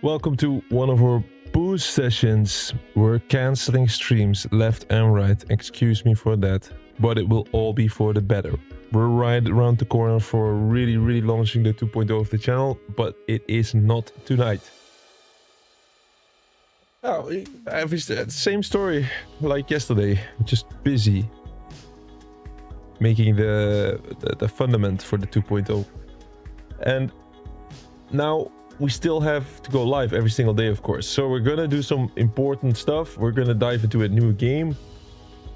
Welcome to one of our boost sessions. We're canceling streams left and right. Excuse me for that, but it will all be for the better. We're right around the corner for really launching the 2.0 of the channel, but it is not tonight. Oh, I have the same story like yesterday. Just busy making the fundament for the 2.0. And now we still have to go live every single day, of course. So we're gonna do some important stuff. We're gonna dive into a new game,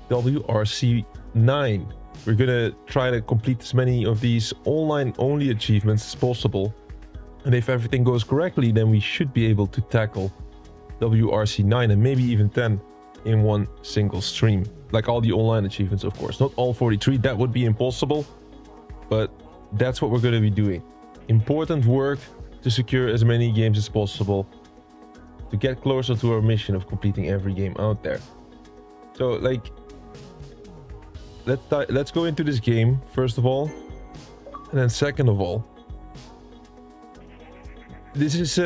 WRC 9. We're gonna try to complete as many of these online only achievements as possible. And if everything goes correctly, then we should be able to tackle WRC 9 and maybe even 10 in one single stream. Like all the online achievements, of course. Not all 43, that would be impossible. But that's what we're gonna be doing. Important work to secure as many games as possible to get closer to our mission of completing every game out there. So like, let's go into this game first of all, and then second of all, this is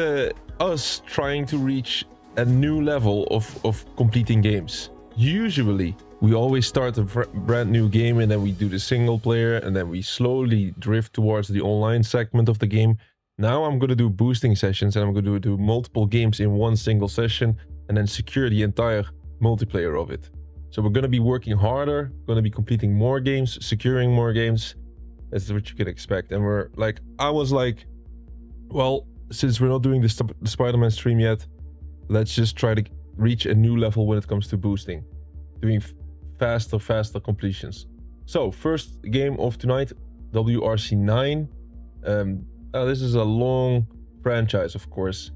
us trying to reach a new level of completing games. Usually we always start a brand new game and then we do the single player and then we slowly drift towards the online segment of the game. Now I'm going to do boosting sessions and I'm going to do multiple games in one single session and then secure the entire multiplayer of it. So we're going to be working harder, going to be completing more games, securing more games. That's what you can expect. And we're like, I was like, well, since we're not doing the Spider-Man stream yet, let's just try to reach a new level when it comes to boosting, doing faster completions. So first game of tonight, WRC 9. This is a long franchise, of course.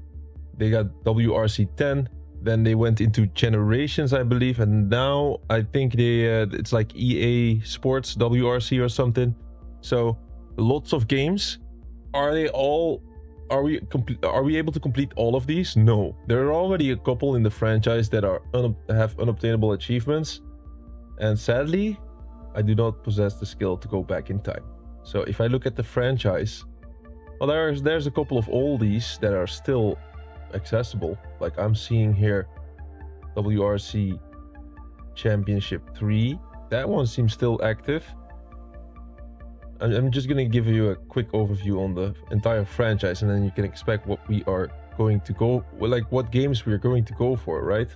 They got WRC 10, then they went into Generations, I believe, and now I think they it's like EA Sports WRC or something. So lots of games. Are we able to complete all of these? No, there are already a couple in the franchise that have unobtainable achievements, and sadly I do not possess the skill to go back in time. So if I look at the franchise, well, there's a couple of oldies that are still accessible. Like I'm seeing here WRC Championship 3. That one seems still active. I'm just going to give you a quick overview on the entire franchise, and then you can expect what we are going to go, like what games we are going to go for, right?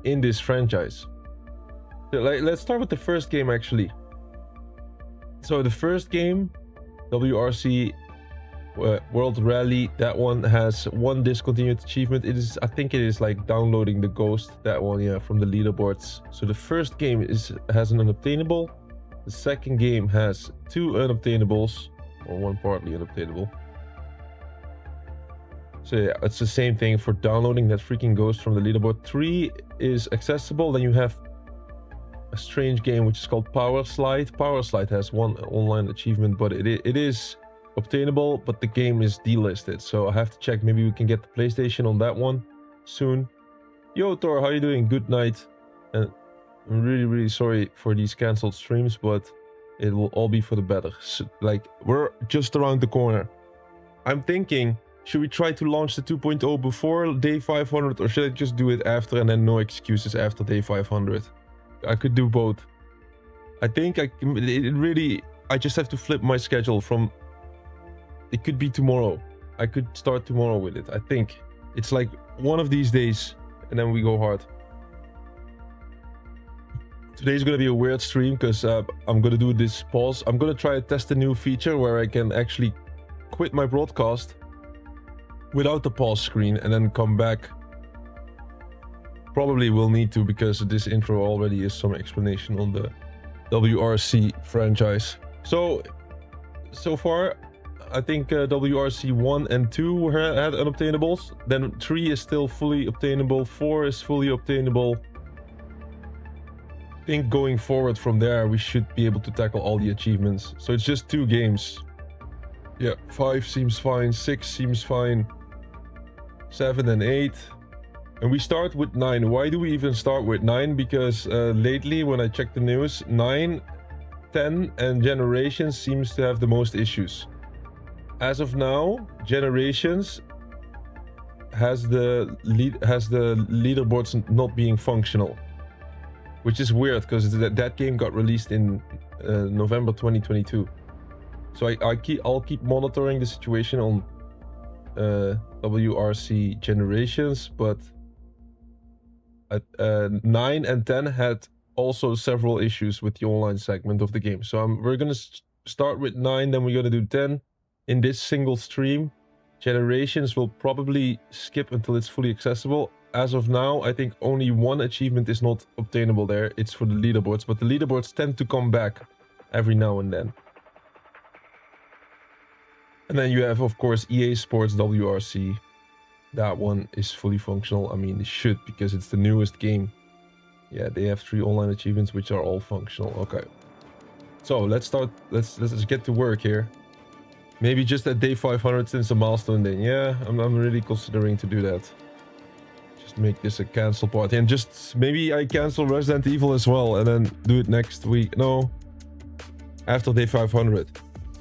In this franchise. So, let's start with the first game, actually. So the first game, WRC World Rally, that one has one discontinued achievement. It is, I think it is like downloading the ghost, that one, yeah, from the leaderboards. So the first game has an unobtainable. The second game has 2 unobtainables, or one partly unobtainable. So yeah, it's the same thing for downloading that freaking ghost from the leaderboard. 3 is accessible. Then you have a strange game which is called Power Slide. Power Slide has one online achievement, but it is obtainable, but the game is delisted. So I have to check. Maybe we can get the PlayStation on that one soon. Yo Thor, how you doing? Good night. And I'm really sorry for these cancelled streams, but it will all be for the better. So, like, we're just around the corner. I'm thinking, should we try to launch the 2.0 before day 500, or should I just do it after and then no excuses after day 500? I could do both. I think I just have to flip my schedule from, it could be tomorrow. I could start tomorrow with it. I think it's like one of these days and then we go hard. Today's gonna be a weird stream because I'm gonna do this pause. I'm gonna try to test a new feature where I can actually quit my broadcast without the pause screen and then come back. Probably will need to, because this intro already is some explanation on the WRC franchise. So far, I think WRC 1 and 2 had unobtainables. Then 3 is still fully obtainable. 4 is fully obtainable. I think going forward from there, we should be able to tackle all the achievements. So it's just 2 games. Yeah, 5 seems fine. 6 seems fine. 7 and 8. And we start with 9. Why do we even start with 9? Because lately, when I check the news, 9, 10 and Generations seems to have the most issues. As of now, Generations has the leaderboards not being functional, which is weird because that game got released in November 2022. So I'll keep monitoring the situation on WRC generations, but 9 and 10 had also several issues with the online segment of the game. So we're gonna start with 9, then we're gonna do 10 in this single stream. Generations will probably skip until it's fully accessible. As of now, I think only one achievement is not obtainable there. It's for the leaderboards, but the leaderboards tend to come back every now and then. And then you have, of course, EA Sports WRC. That one is fully functional. I mean, it should, because it's the newest game. Yeah, they have 3 online achievements, which are all functional. Okay. So let's start. Let's get to work here. Maybe just at day 500 since a milestone then. Yeah, I'm really considering to do that. Just make this a cancel party. And just maybe I cancel Resident Evil as well. And then do it next week. No. After day 500.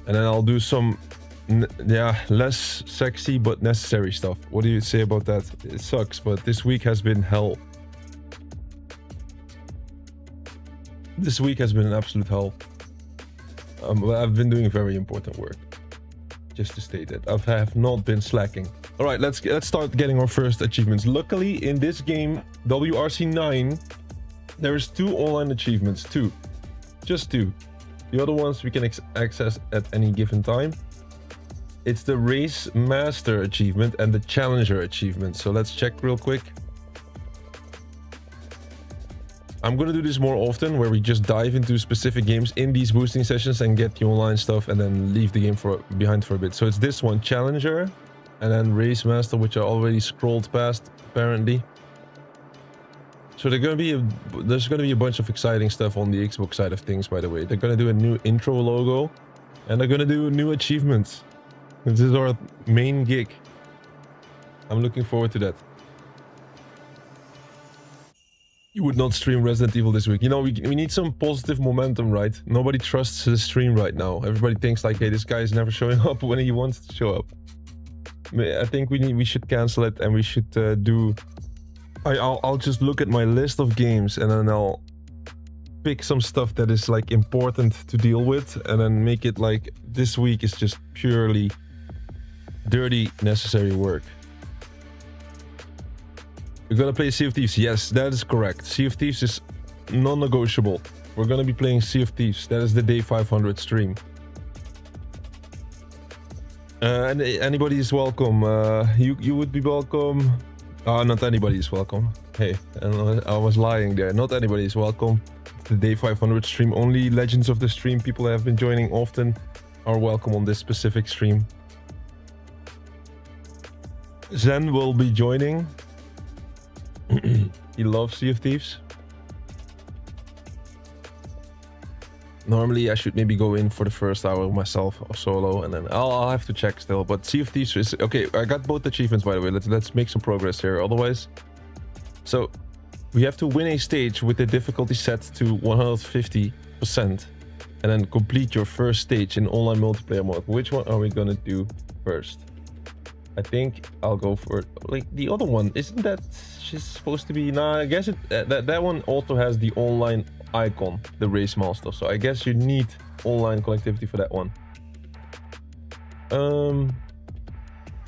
And then I'll do some... yeah, less sexy but necessary stuff. What do you say about that? It sucks, but this week has been hell. This week has been an absolute hell. I've been doing very important work. Just to state that I have not been slacking. All right, let's start getting our first achievements. Luckily, in this game, WRC 9, there's 2 online achievements. 2, just 2. The other ones we can access at any given time. It's the Race Master achievement and the Challenger achievement. So let's check real quick. I'm gonna do this more often, where we just dive into specific games in these boosting sessions and get the online stuff and then leave the game behind for a bit. So it's this one, Challenger, and then Race Master, which I already scrolled past, apparently. So there's gonna be a bunch of exciting stuff on the Xbox side of things, by the way. They're gonna do a new intro logo, and they're gonna do new achievements. This is our main gig. I'm looking forward to that. You would not stream Resident Evil this week. You know, we need some positive momentum, right? Nobody trusts the stream right now. Everybody thinks like, hey, this guy is never showing up when he wants to show up. I think we should cancel it, and we should do... I'll just look at my list of games, and then I'll pick some stuff that is like important to deal with, and then make it like this week is just purely dirty necessary work. We're gonna play Sea of Thieves. Yes, that is correct. Sea of Thieves is non-negotiable. We're gonna be playing Sea of Thieves. That is the day 500 stream. And anybody is welcome. You would be welcome. Not anybody is welcome. Hey, I was lying there. Not anybody is welcome. It's the day 500 stream. Only legends of the stream people that have been joining often are welcome on this specific stream. Zen will be joining. He loves Sea of Thieves. Normally I should maybe go in for the first hour myself or solo, and then I'll have to check still. But Sea of Thieves is okay. I got both achievements, by the way. Let's make some progress here. Otherwise, so we have to win a stage with the difficulty set to 150%, and then complete your first stage in online multiplayer mode. Which one are we gonna do first? I think I'll go for like the other one. Isn't that just supposed to be? Nah, I guess that one also has the online icon, the Race Master. So I guess you need online connectivity for that one.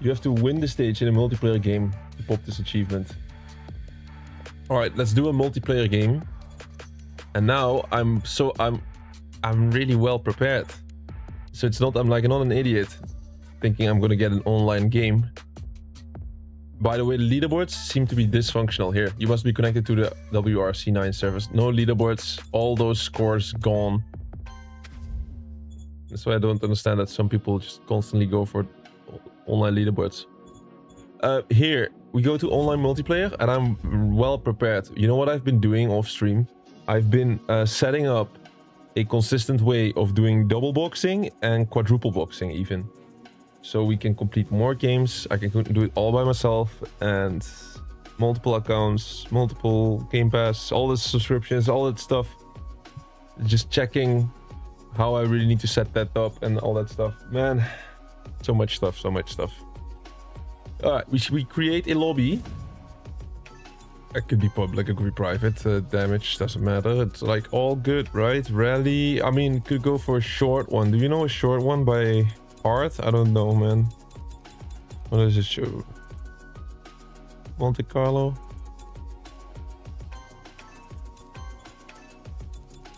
You have to win the stage in a multiplayer game to pop this achievement. All right, let's do a multiplayer game. And now I'm really well prepared. So it's not, I'm not an idiot thinking I'm gonna get an online game. By the way, the leaderboards seem to be dysfunctional here. You must be connected to the WRC 9 service. No leaderboards, all those scores gone. That's why I don't understand that some people just constantly go for online leaderboards. Here, we go to online multiplayer, and I'm well prepared. You know what I've been doing off stream? I've been setting up a consistent way of doing double boxing and quadruple boxing even. So we can complete more games. I can do it all by myself, and multiple accounts, multiple Game Pass, all the subscriptions, all that stuff. Just checking how I really need to set that up and all that stuff. Man, so much stuff, so much stuff. All right, we create a lobby. It could be public, it could be private. Damage doesn't matter. It's like all good, right? Rally. I mean, could go for a short one. Do you know a short one by heart? I don't know, man. What does it show? Monte Carlo.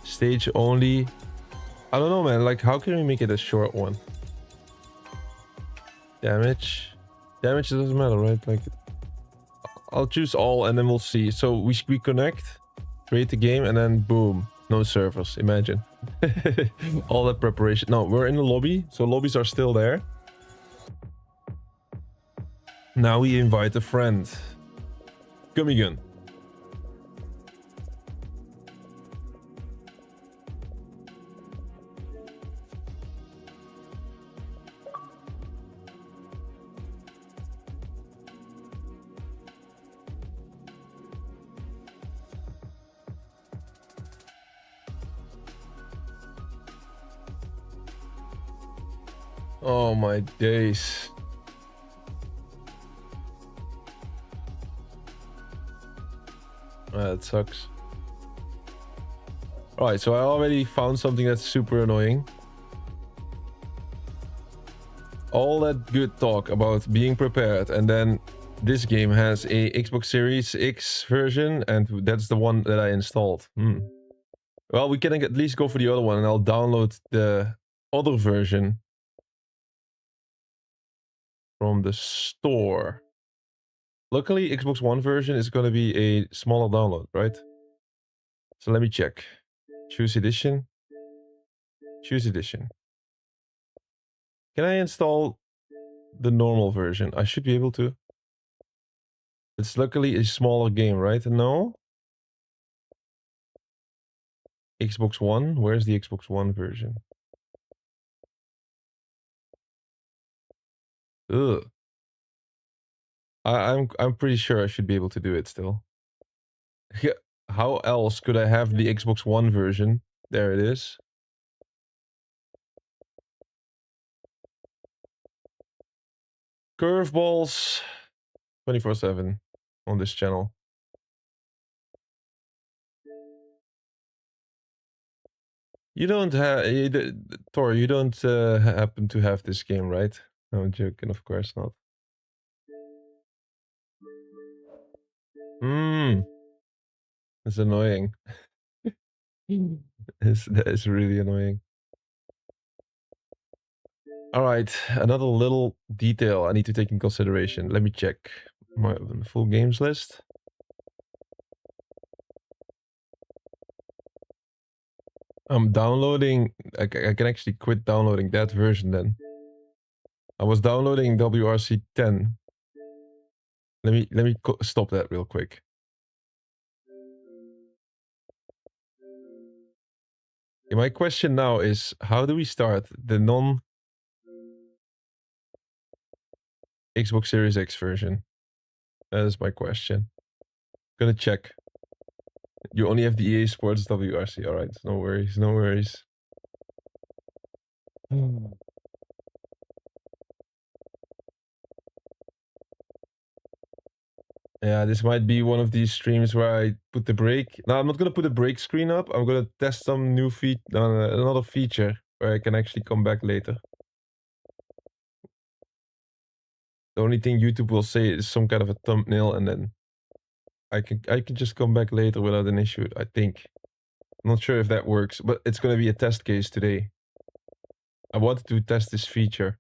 Stage only. I don't know, man. Like, how can we make it a short one? Damage. Damage doesn't matter, right? Like, I'll choose all and then we'll see. So we connect, create the game, and then boom, no servers. Imagine. All that preparation. No, we're in the lobby, so lobbies are still there. Now we invite a friend. Gummy gun. Oh my days. That sucks. Alright, so I already found something that's super annoying. All that good talk about being prepared, and then this game has a Xbox Series X version, and that's the one that I installed. Well, we can at least go for the other one, and I'll download the other version from the store. Luckily, Xbox One version is going to be a smaller download, right? So let me check. Choose edition. Choose edition. Can I install the normal version? I should be able to. It's luckily a smaller game, right? No? Xbox One? Where's the Xbox One version? Ugh. I'm pretty sure I should be able to do it still. How else could I have the Xbox One version? There it is. Curveballs 24/7 on this channel. You don't have Thor. You don't happen to have this game, right? No, I'm joking. Of course not. It's annoying. That is really annoying. All right, another little detail I need to take in consideration. Let me check my full games list. I'm downloading. I can actually quit downloading that version then. I was downloading WRC 10. Let me stop that real quick. My question now is, how do we start the non Xbox Series X version? That is my question. Gonna check. You only have the EA Sports WRC. All right, no worries, no worries. Yeah, this might be one of these streams where I put the break. No, I'm not gonna put a break screen up. I'm gonna test some new another feature where I can actually come back later. The only thing YouTube will say is some kind of a thumbnail, and then I can just come back later without an issue, I think. I'm not sure if that works, but it's gonna be a test case today. I wanted to test this feature.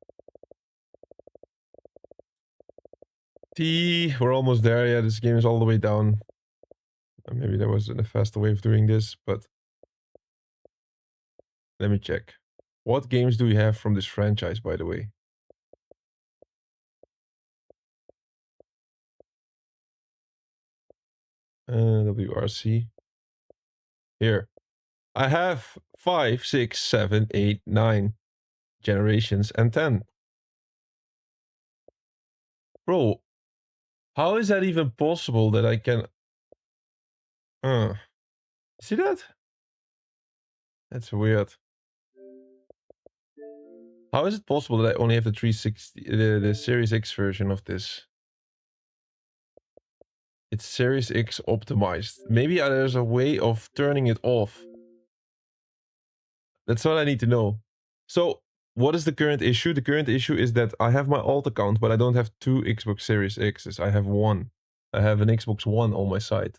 We're almost there. Yeah, this game is all the way down. Maybe there was a faster way of doing this, but let me check. What games do we have from this franchise, by the way? WRC. Here. I have 5, 6, 7, 8, 9 generations and 10. Bro, how is that even possible that I can... See that? That's weird. How is it possible that I only have the 360, the Series X version of this? It's Series X optimized. Maybe there's a way of turning it off. That's what I need to know. So what is the current issue? The current issue is that I have my alt account, but I don't have 2 Xbox Series X's. I have 1. I have an Xbox One on my site.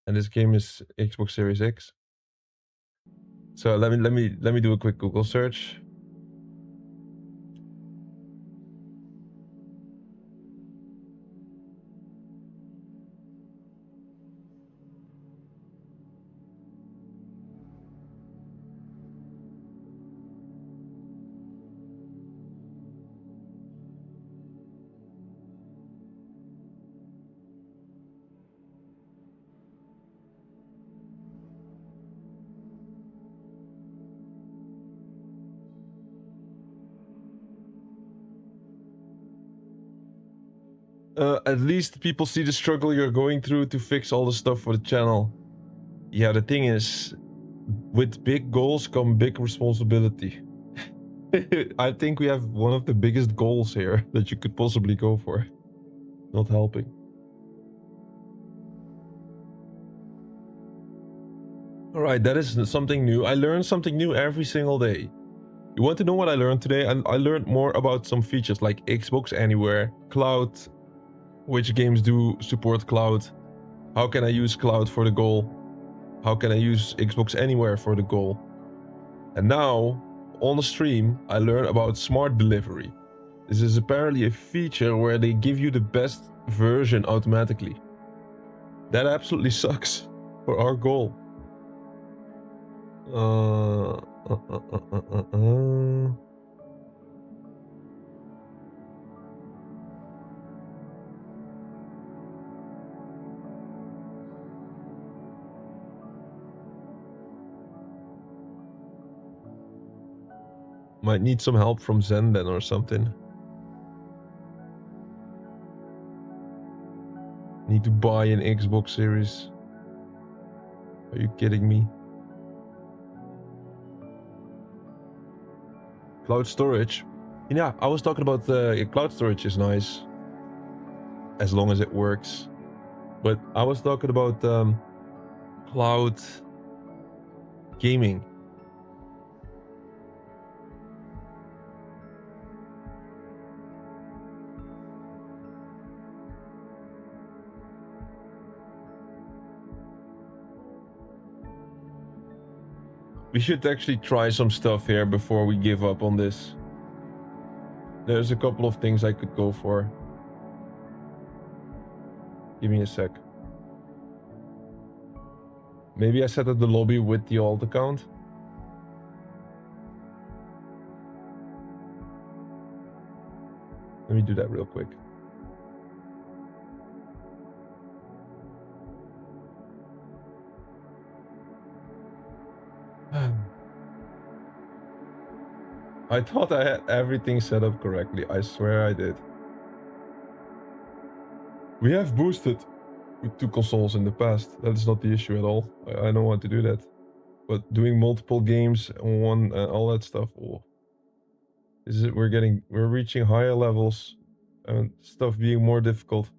And this game is Xbox Series X. So let me do a quick Google search. At least people see the struggle you're going through to fix all the stuff for the channel. Yeah, the thing is, with big goals come big responsibility. I think we have one of the biggest goals here that you could possibly go for. Not helping. Alright, that is something new. I learn something new every single day. You want to know what I learned today? I learned more about some features like Xbox Anywhere, Cloud, which games do support Cloud, how can I use Cloud for the goal, how can I use Xbox Anywhere for the goal. And now, on the stream, I learned about smart delivery. This is apparently a feature where they give you the best version automatically. That absolutely sucks for our goal. Might need some help from Zen then or something. Need to buy an Xbox Series. Are you kidding me? Cloud storage. Yeah, I was talking about cloud storage is nice. As long as it works. But I was talking about cloud gaming. We should actually try some stuff here before we give up on this. There's a couple of things I could go for. Give me a sec. Maybe I set up the lobby with the alt account. Let me do that real quick. I thought I had everything set up correctly. I swear I did. We have boosted with 2 consoles in the past. That is not the issue at all. I know how to do that. But doing multiple games on one, all that stuff. Oh. We're reaching higher levels and stuff being more difficult.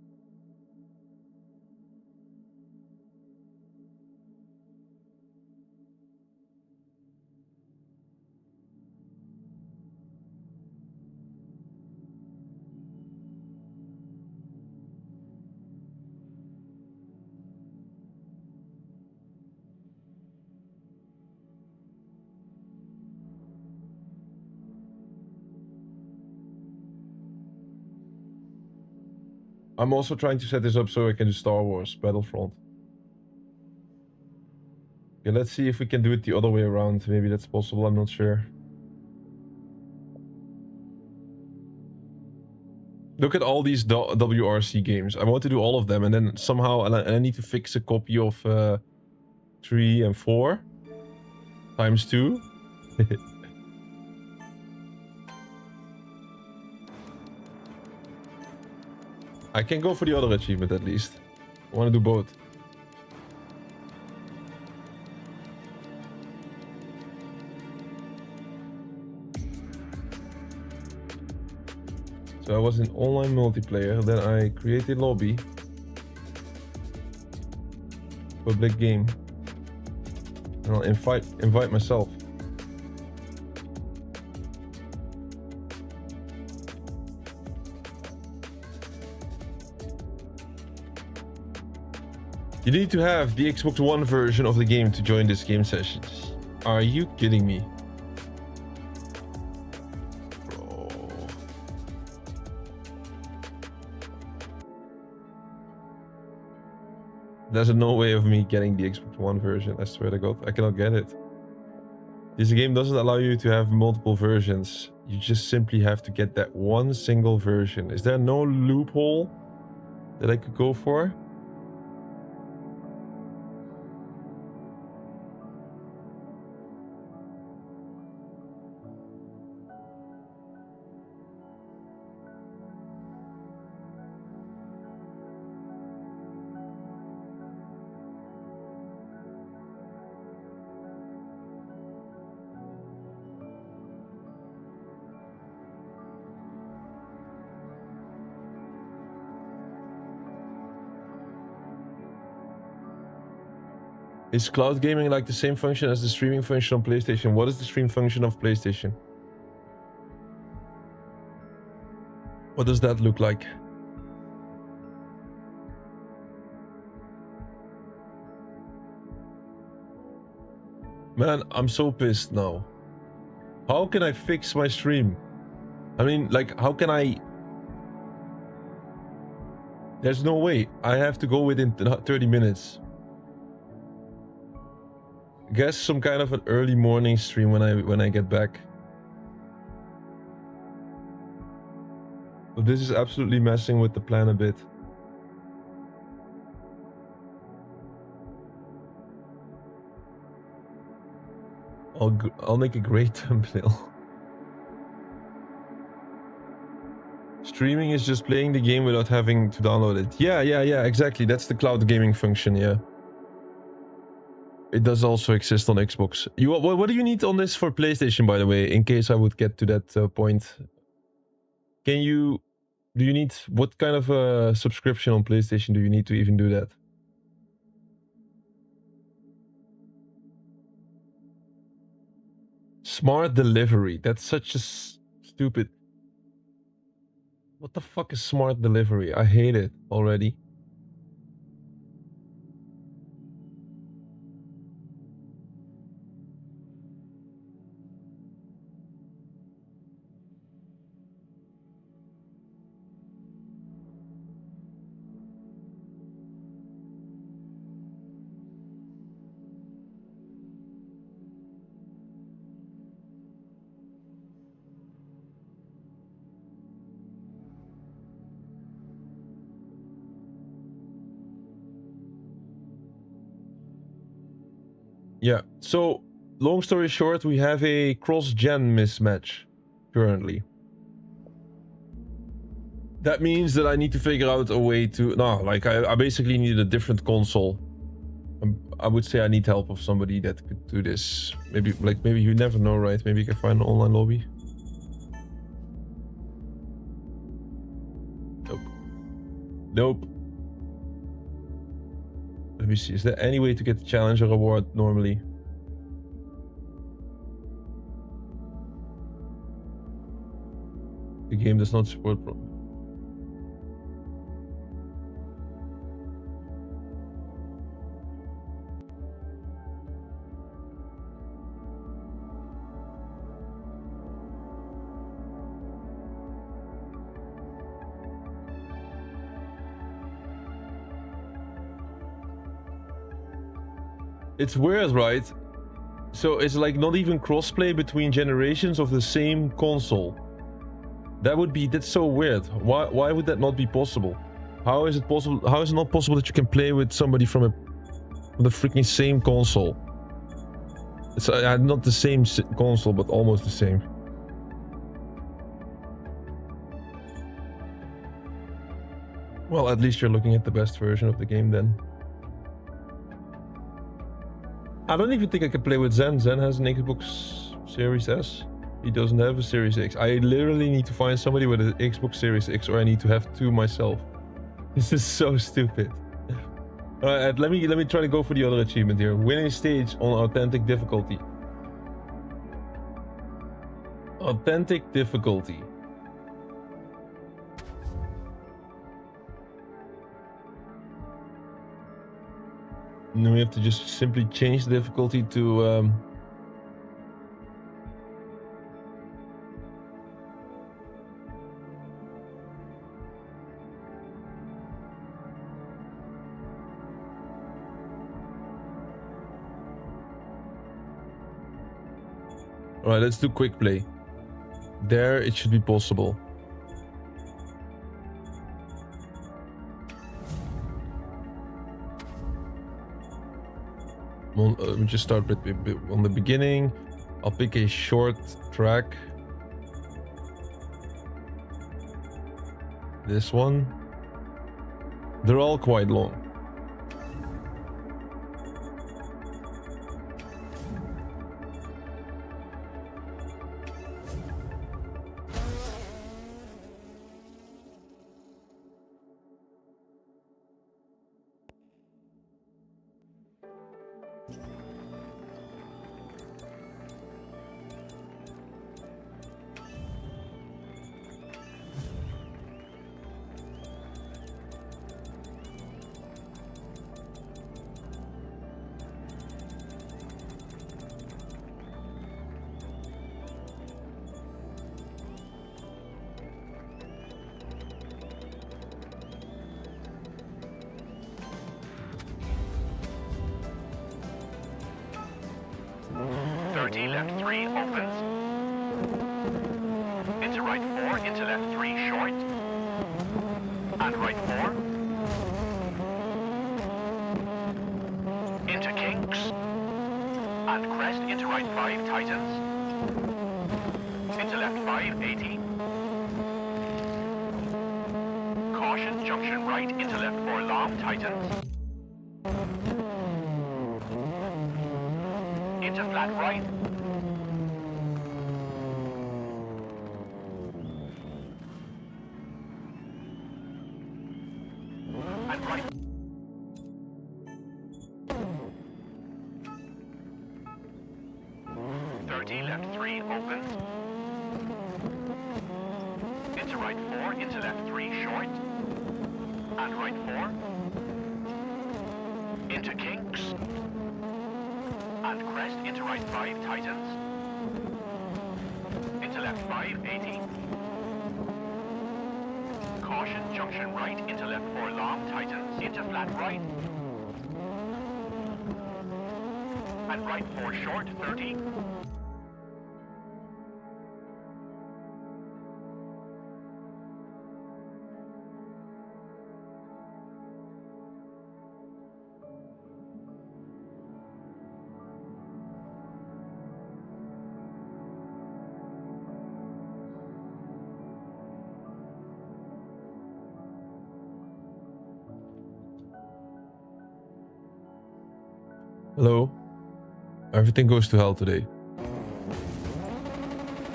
I'm also trying to set this up so I can do Star Wars Battlefront. Okay, let's see if we can do it the other way around. Maybe that's possible, I'm not sure. Look at all these WRC games. I want to do all of them, and then somehow I need to fix a copy of 3 and 4 times 2. I can go for the other achievement at least. I want to do both. So I was in online multiplayer, then I created lobby. public game. And I'll invite myself. You need to have the Xbox One version of the game to join this game sessions. Are you kidding me? Bro. There's no way of me getting the Xbox One version. I swear to God, I cannot get it. This game doesn't allow you to have multiple versions. You just simply have to get that one single version. Is there no loophole that I could go for? Is cloud gaming like the same function as the streaming function on PlayStation? What is the stream function of PlayStation? What does that look like? Man, I'm so pissed now. How can I fix my stream? I mean, like, how can I... There's no way. I have to go within 30 minutes. Guess some kind of an early morning stream when I get back. But this is absolutely messing with the plan a bit. I'll make a great thumbnail. Streaming is just playing the game without having to download it. Yeah, exactly. That's the cloud gaming function, yeah. It does also exist on Xbox. What do you need on this for PlayStation, by the way, in case I would get to that point? Do you need, what kind of a subscription on PlayStation do you need to even do that? Smart delivery. That's such a stupid... What the fuck is smart delivery? I hate it already. Yeah, so long story short, we have a cross-gen mismatch currently. That means that I need to figure out a way to... No, like I basically need a different console. I would say I need help of somebody that could do this. Maybe you never know, right? Maybe you can find an online lobby. Nope. Let me see, is there any way to get the challenger reward normally? The game does not support It's weird, right? So it's like not even crossplay between generations of the same console. That's so weird. Why would that not be possible? How is it possible? How is it not possible that you can play with somebody from the freaking same console? It's not the same console, but almost the same. Well, at least you're looking at the best version of the game then. I don't even think I can play with Zen. Zen has an Xbox Series S. He doesn't have a Series X. I literally need to find somebody with an Xbox Series X, or I need to have two myself. This is so stupid. Alright, let me try to go for the other achievement here. Winning stage on authentic difficulty. Authentic difficulty. And then we have to just simply change the difficulty to Alright, let's do quick play. There, it should be possible. Well, let me just start on the beginning. I'll pick a short track. This one. They're all quite long. Left 3 opens. Into right 4, into left 3 short. And right 4. Into kinks. And crest into right 5 tightens. Into left 5 80. Caution junction right into left 4 long tightens. Into flat right. And right. Left 3 opens. Into right 4, into left 3 short. And right 4. Into kinks. And crest into right 5 tightens. Into left 5 80. Caution junction right into left 4 long tightens. Into flat right. And right 4 short 30. Hello? Everything goes to hell today.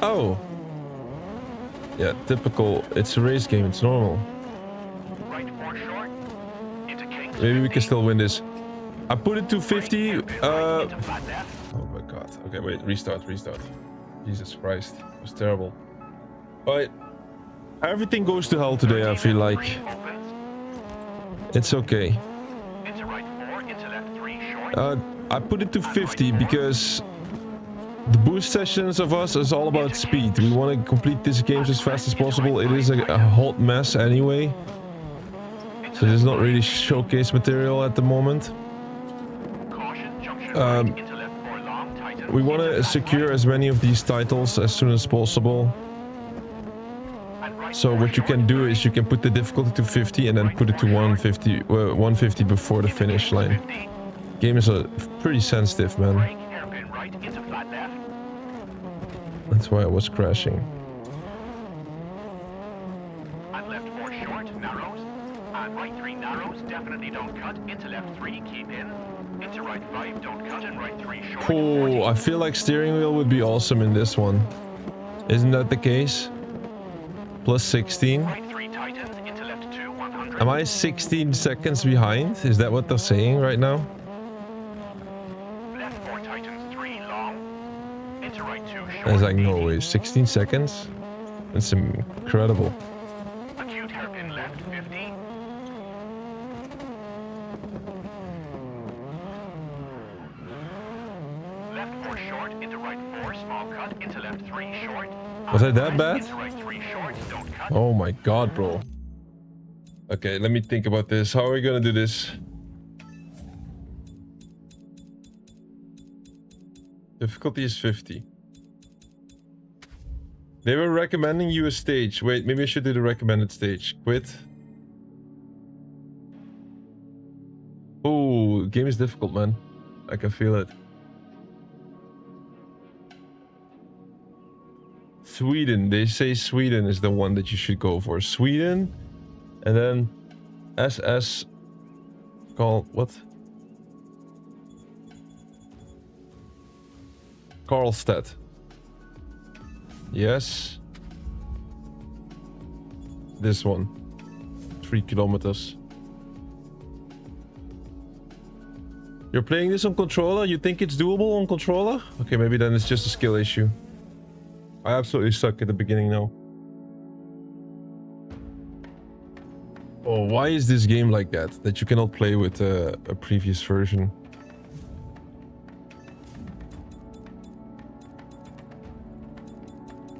Oh! Yeah, typical. It's a race game, it's normal. Right 4 short. Into kinks. Maybe we can still win this. I put it to 50. Into flat left. Oh my god. Okay, wait, restart. Jesus Christ. It was terrible. Alright. Everything goes to hell today, I feel like. It's okay. Into right 4, into left 3 short. I put it to 50 because the boost sessions of us is all about speed. We want to complete these games as fast as possible. It is a hot mess anyway. So there's not really showcase material at the moment. We want to secure as many of these titles as soon as possible. So what you can do is you can put the difficulty to 50 and then put it to 150 before the finish line. Game is pretty sensitive, man. That's why I was crashing. And left 4 short, narrows. And right 3 narrows, definitely don't cut. Into left 3, keep in. Into right 5, don't cut. And right 3 short. Oh, I feel like steering wheel would be awesome in this one. Isn't that the case? Plus 16. Right 3 tightens, into left 2, 100. Am I 16 seconds behind? Is that what they're saying right now? Left 4 tightens 3 long. Into right 2 short. It's like, no 80. way, 16 seconds? That's incredible. Acute hairpin left 50. Left 4 short, into right 4, small cut, into left 3 short. Was I that bad? Into right 3 short, don't cut. Oh my god, bro. Okay, let me think about this. How are we gonna do this? Difficulty is 50. They were recommending you a stage. Wait, maybe I should do the recommended stage. Quit. Oh, game is difficult, man. I can feel it. Sweden. They say Sweden is the one that you should go for. Sweden. And then SS. Called what? Karlstad. Yes. This one. 3 kilometers. You're playing this on controller? You think it's doable on controller? Okay, maybe then it's just a skill issue. I absolutely suck at the beginning now. Oh, why is this game like that? That you cannot play with a previous version?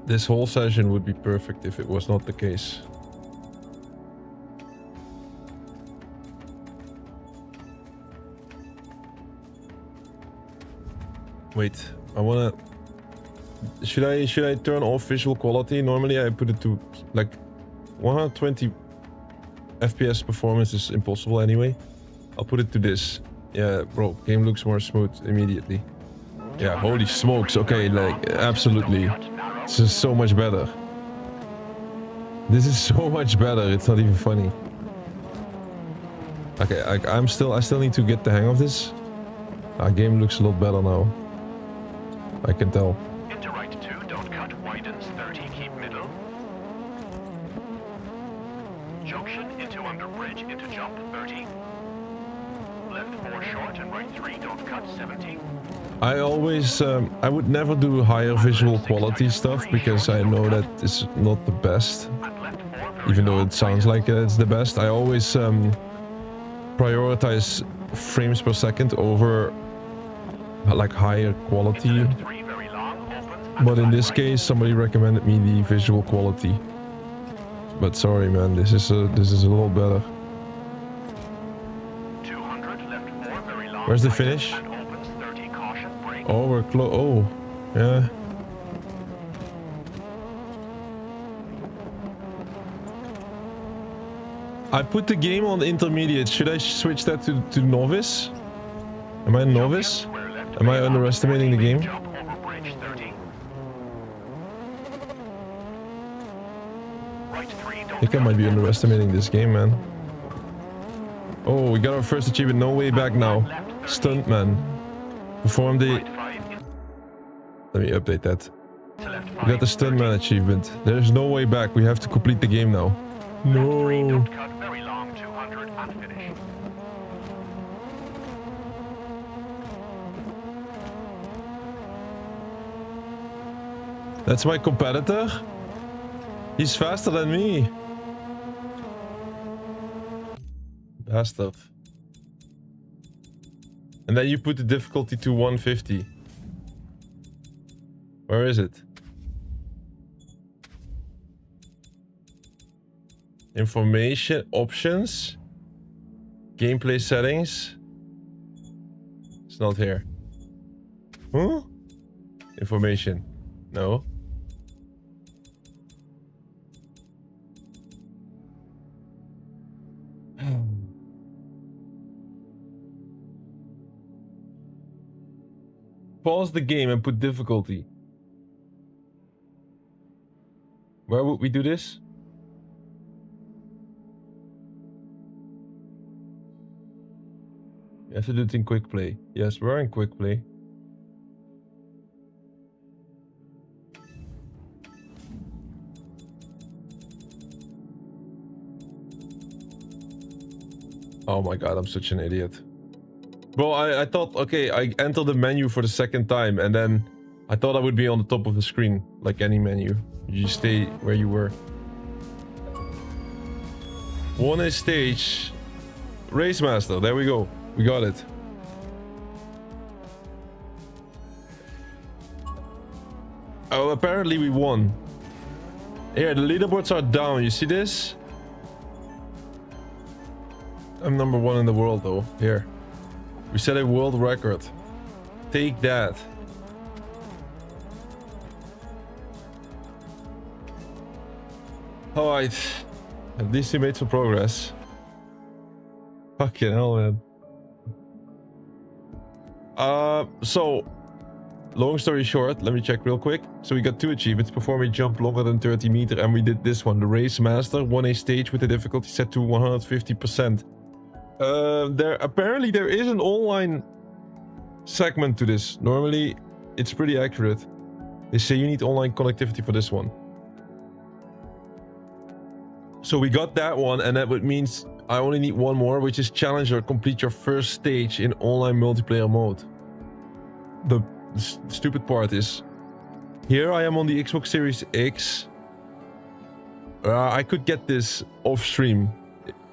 This whole session would be perfect if it was not the case. Wait, I wanna... Should I turn off visual quality? Normally I put it to like 120 FPS performance is impossible anyway. I'll put it to this. Yeah, bro, game looks more smooth immediately. Yeah, holy smokes. Okay, like absolutely. This is so much better. This is so much better. It's not even funny. Okay, I still need to get the hang of this. Our game looks a lot better now. I can tell. Into right 2, don't cut, widens 30, keep middle. Junction, into under bridge, into jump 30. Left 4 short and right 3, don't cut 70. I always, I would never do higher visual quality stuff because I know that it's not the best. Even though it sounds like it's the best, I always prioritize frames per second over like higher quality. But in this case, somebody recommended me the visual quality. But sorry, man, this is a little better. Where's the finish? Oh, we're close. Oh, yeah. I put the game on intermediate. Should I switch that to novice? Am I a novice? Am I underestimating the game? I think I might be underestimating this game, man. Oh, we got our first achievement. No way back now. Stuntman. Perform the... Let me update that. We got the Stuntman achievement. There's no way back. We have to complete the game now. No. That's my competitor? He's faster than me. Bastard. And then you put the difficulty to 150. Where is it? Information, options, gameplay settings. It's not here. Huh? Information. No. Pause the game and put difficulty. Where would we do this? You have to do it in quick play. Yes, we're in quick play. Oh my god, I'm such an idiot. Bro, I thought, okay, I entered the menu for the second time, and then I thought I would be on the top of the screen, like any menu. You stay where you were. 1A stage. Race Master, there we go. We got it. Oh, apparently we won. Here, the leaderboards are down. You see this? I'm number 1 in the world, though. Here. We set a world record. Take that. Alright. At least we made some progress. Fucking hell, man. So, long story short, let me check real quick. So we got 2 achievements. Perform a jump longer than 30 meters, and we did this one. The Race Master, 1A stage with the difficulty set to 150%. Apparently there is an online segment to this. Normally, it's pretty accurate. They say you need online connectivity for this one. So we got that one, and that means I only need one more, which is Challenger. Complete your first stage in online multiplayer mode. The stupid part is, here I am on the Xbox Series X. I could get this off stream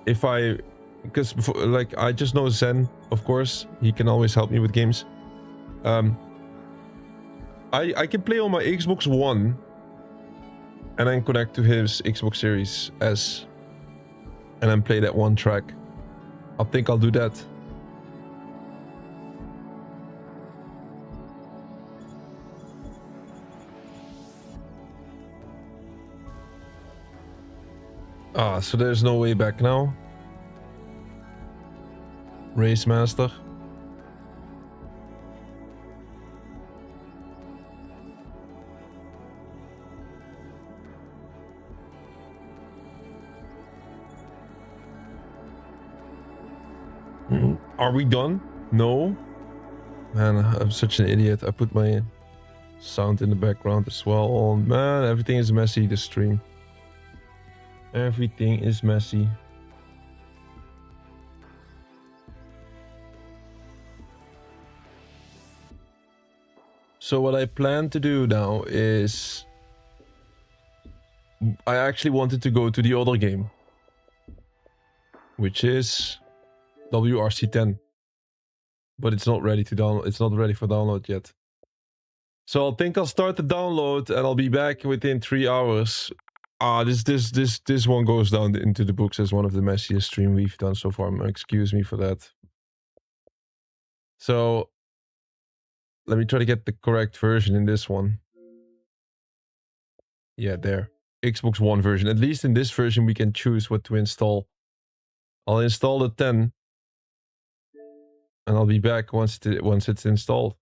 if I, because like I just know Zen, of course. He can always help me with games. I can play on my Xbox One and then connect to his Xbox Series S and then play that one track. I think I'll do that. Ah, so there's no way back now. Race Master. Are we done? No. Man, I'm such an idiot. I put my sound in the background as well. Oh man, everything is messy this stream. Everything is messy. So what I plan to do now is I actually wanted to go to the other game, which is WRC 10, but it's not ready to download. It's not ready for download yet. So I think I'll start the download and I'll be back within 3 hours. This one goes down into the books as one of the messiest stream we've done so far. Excuse me for that. So let me try to get the correct version in this one. Yeah, there. Xbox One version. At least in this version we can choose what to install. I'll install the 10. And I'll be back once it's installed.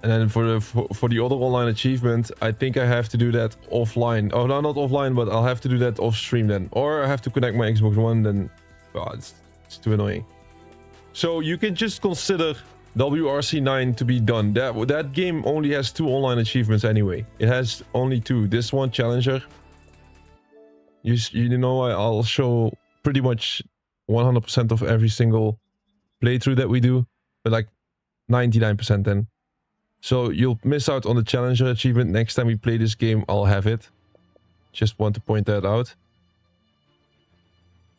And then for the other online achievement, I think I have to do that offline. Oh no, not offline, but I'll have to do that off stream then. Or I have to connect my Xbox One, then it's too annoying. So you can just consider WRC 9 to be done. That game only has 2 online achievements anyway. It has only 2. This one, Challenger. You know, I'll show pretty much 100% of every single playthrough that we do, but like 99% then. So you'll miss out on the Challenger achievement. Next time we play this game, I'll have it. Just want to point that out.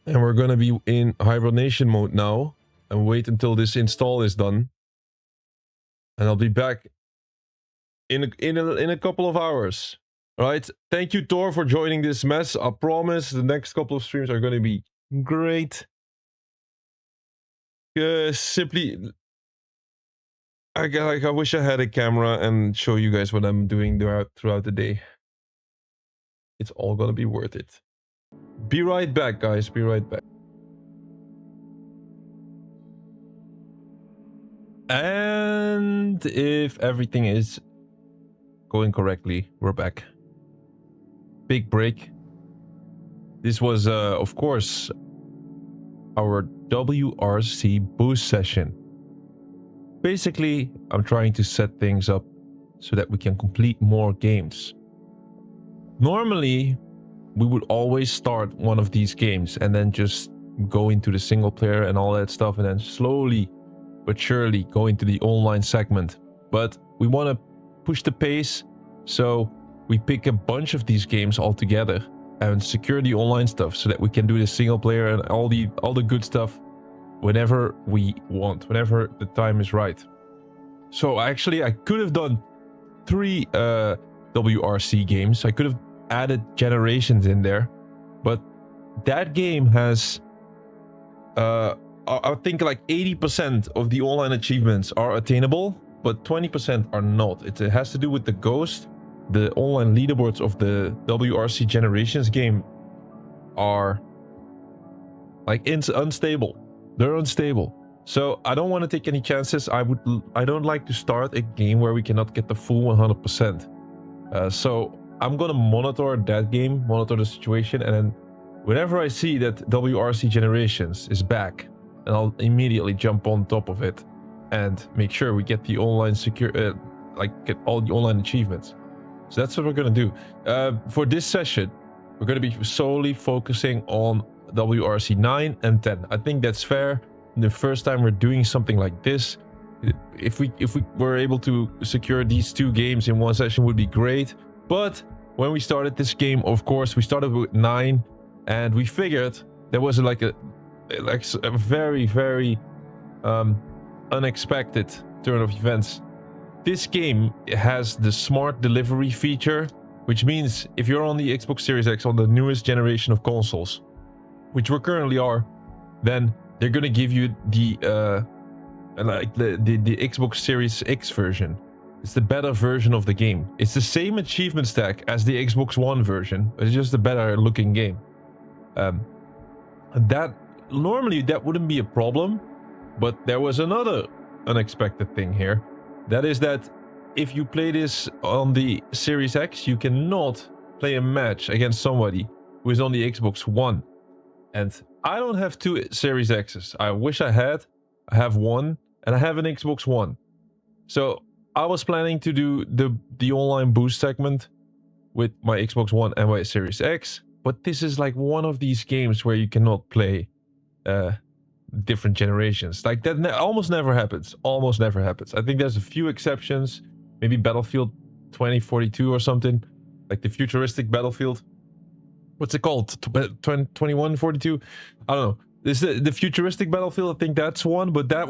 And we're gonna be in hibernation mode now and wait until this install is done. And I'll be back in a couple of hours. All right. Thank you, Thor, for joining this mess. I promise the next couple of streams are gonna be great. Simply, I wish I had a camera and show you guys what I'm doing throughout the day. It's all gonna be worth it. Be right back, guys. Be right back. And if everything is going correctly, we're back. Big break. This was, of course, our WRC boost session. Basically, I'm trying to set things up so that we can complete more games. Normally, we would always start one of these games and then just go into the single player and all that stuff, and then slowly but surely go into the online segment. But we want to push the pace, so we pick a bunch of these games all together and secure the online stuff so that we can do the single player and all the good stuff whenever we want, whenever the time is right. So actually, I could have done 3 WRC games. I could have added Generations in there, but that game has I think like 80% of the online achievements are attainable, but 20% are not. It has to do with the Ghost. The online leaderboards of the WRC Generations game are like unstable. They're unstable. So I don't want to take any chances. I don't like to start a game where we cannot get the full 100%. So I'm gonna monitor that game, monitor the situation, and then whenever I see that WRC Generations is back, and I'll immediately jump on top of it and make sure we get the online get all the online achievements. So that's what we're gonna do. For this session, we're gonna be solely focusing on WRC 9 and 10. I think that's fair. The first time we're doing something like this, if we were able to secure these 2 games in one session, would be great. But when we started this game, of course, we started with 9, and we figured there was like a very, very unexpected turn of events. This game has the smart delivery feature, which means if you're on the Xbox Series X, on the newest generation of consoles, which we currently are, then they're gonna give you the Xbox Series X version. It's the better version of the game. It's the same achievement stack as the Xbox One version, but it's just a better looking game. That normally that wouldn't be a problem, but there was another unexpected thing here. That is that if you play this on the Series X, you cannot play a match against somebody who is on the Xbox One. And I don't have 2 Series X's. I wish I had. I have 1, and I have an Xbox One. So I was planning to do the online boost segment with my Xbox One and my Series X, but this is like one of these games where you cannot play different generations. Like that almost never happens. Almost never happens. I think there's a few exceptions. Maybe Battlefield 2042 or something, like the futuristic Battlefield. What's it called? 2142? I don't know. This is the futuristic Battlefield. I think that's one, but that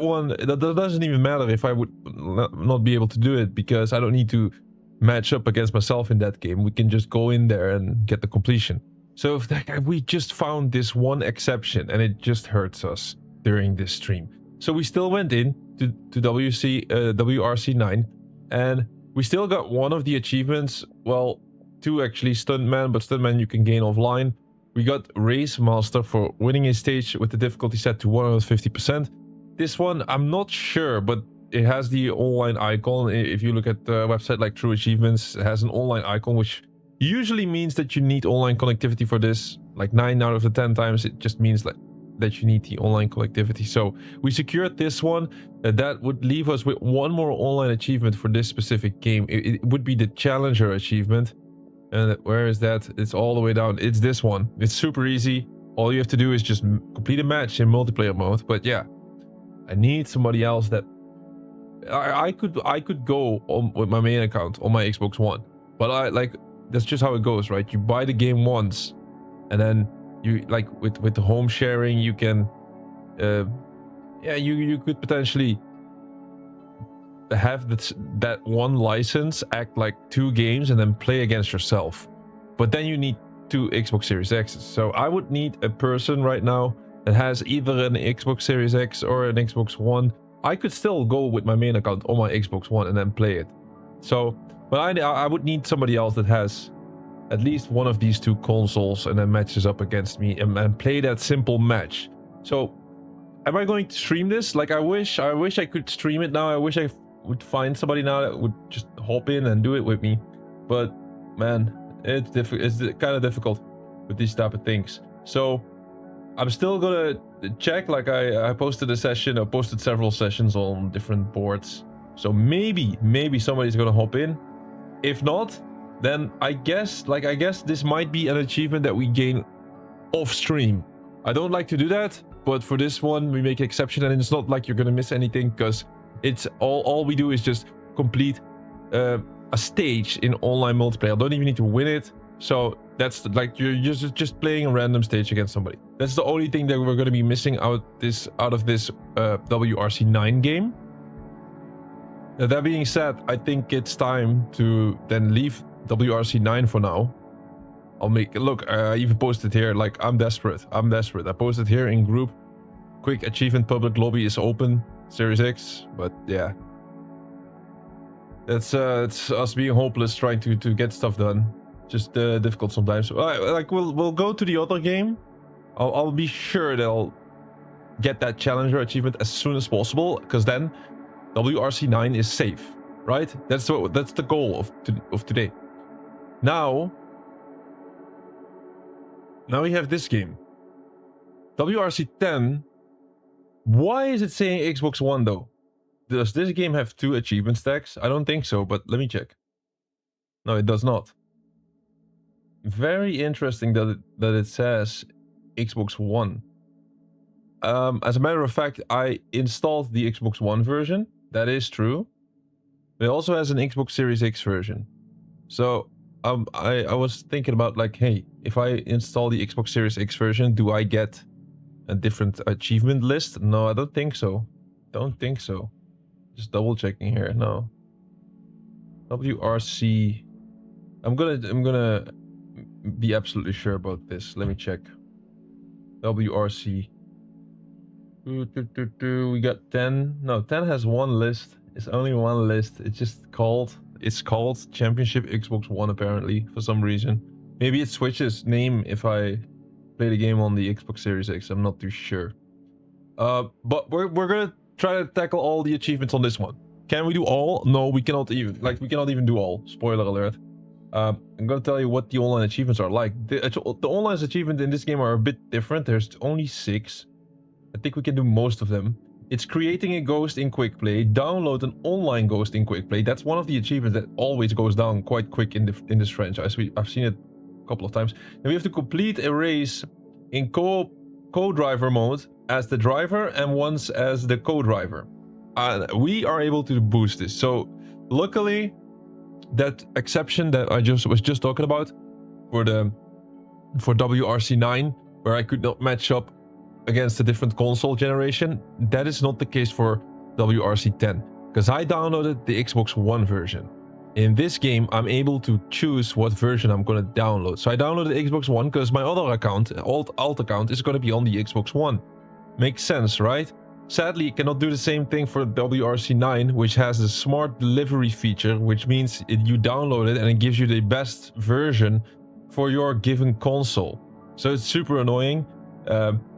doesn't even matter if I would not be able to do it, because I don't need to match up against myself in that game. We can just go in there and get the completion. So if we just found this one exception, and it just hurts us during this stream. So we still went in to WRC 9, and we still got one of the achievements. Well, 2 actually, Stuntman, but Stuntman you can gain offline. We got Race Master for winning a stage with the difficulty set to 150%. This one, I'm not sure, but it has the online icon. If you look at the website like True Achievements, it has an online icon, which usually means that you need online connectivity for this. Like 9 out of the 10 times, it just means like that you need the online connectivity. So we secured this one. That would leave us with 1 more online achievement for this specific game. It would be the Challenger achievement. And where is that? It's all the way down. It's this one. It's super easy. All you have to do is just complete a match in multiplayer mode. But yeah, I need somebody else that I could go on with my main account on my Xbox One. But that's just how it goes, right? You buy the game once, and then you like with the home sharing, you can you could potentially have that one license act like 2 games and then play against yourself. But then you need 2 Xbox Series X's. So I would need a person right now that has either an Xbox Series X or an Xbox One. I could still go with my main account on my Xbox One and then play it. So, but I would need somebody else that has at least one of these 2 consoles and then matches up against me and play that simple match. So am I going to stream this? Like I wish I could stream it now. I wish I would find somebody now that would just hop in and do it with me, but man, it's kind of difficult with these type of things. So I'm still gonna check. Like I posted a session, I posted several sessions on different boards, so maybe somebody's gonna hop in. If not, then I guess this might be an achievement that we gain off stream. I don't like to do that, but for this one we make an exception, and it's not like you're gonna miss anything, because it's all we do is just complete a stage in online multiplayer. Don't even need to win it. So that's like you're just playing a random stage against somebody. That's the only thing that we're going to be missing out of this WRC 9 game. That being said, I think it's time to then leave WRC 9 for now. I'll make look. I even posted here, like, I'm desperate. I posted here in group. Quick achievement public lobby is open. Series X, but yeah. It's us being hopeless trying to get stuff done. Just difficult sometimes. Like we'll go to the other game. I'll be sure that I'll get that challenger achievement as soon as possible, because then WRC 9 is safe, right? That's the goal of today. Now we have this game, WRC 10. Why is it saying Xbox One though? Does this game have 2 achievement stacks? I don't think so, but let me check. No, it does not. Very interesting that it says Xbox One. As a matter of fact, I installed the Xbox One version. That is true. It also has an Xbox Series X version. So I was thinking about, like, hey, if I install the Xbox Series X version, do I get a different achievement list? No, I don't think so. Just double checking here. No. WRC. I'm gonna be absolutely sure about this. Let me check. WRC. We got 10. No, 10 has 1 list. It's only 1 list. It's called Championship Xbox One, apparently, for some reason. Maybe it switches name if I play the game on the Xbox Series X. I'm not too sure. But we're gonna try to tackle all the achievements on this one. Can we do all? No, we cannot even do all. Spoiler alert. I'm gonna tell you what the online achievements are like. The online achievements in this game are a bit different. There's only 6. I think we can do most of them. It's creating a ghost in quick play. Download an online ghost in quick play. That's one of the achievements that always goes down quite quick in this franchise. I've seen it a couple of times. And we have to complete a race in co-driver mode as the driver and once as the co-driver. We are able to boost this. So luckily, that exception that I was just talking about for WRC 9, where I could not match up against a different console generation, that is not the case for WRC 10, because I downloaded the Xbox One version. In this game, I'm able to choose what version I'm going to download. So I downloaded the Xbox One because my other account, alt account, is going to be on the Xbox One. Makes sense, right? Sadly, it cannot do the same thing for WRC 9, which has a smart delivery feature, which means you download it and it gives you the best version for your given console. So it's super annoying,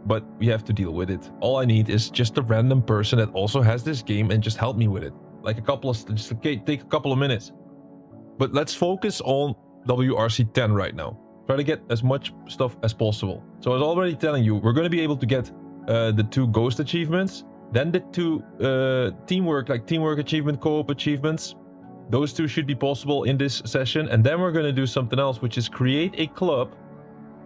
but we have to deal with it. All I need is just a random person that also has this game and just help me with it. Like just take a couple of minutes. But let's focus on WRC 10 right now. Try to get as much stuff as possible. So I was already telling you, we're going to be able to get the 2 ghost achievements, then the 2 teamwork achievement, co-op achievements. Those 2 should be possible in this session, and then we're going to do something else, which is create a club,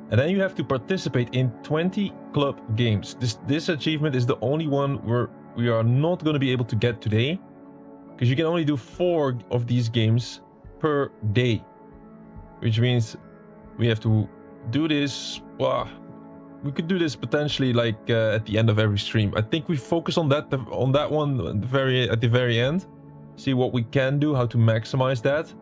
and then you have to participate in 20 club games. This achievement is the only one where we are not going to be able to get today, because you can only do 4 of these games per day, which means we have to do this. We could do this potentially like at the end of every stream. I think we focus on that one at the very end. See what we can do, how to maximize that.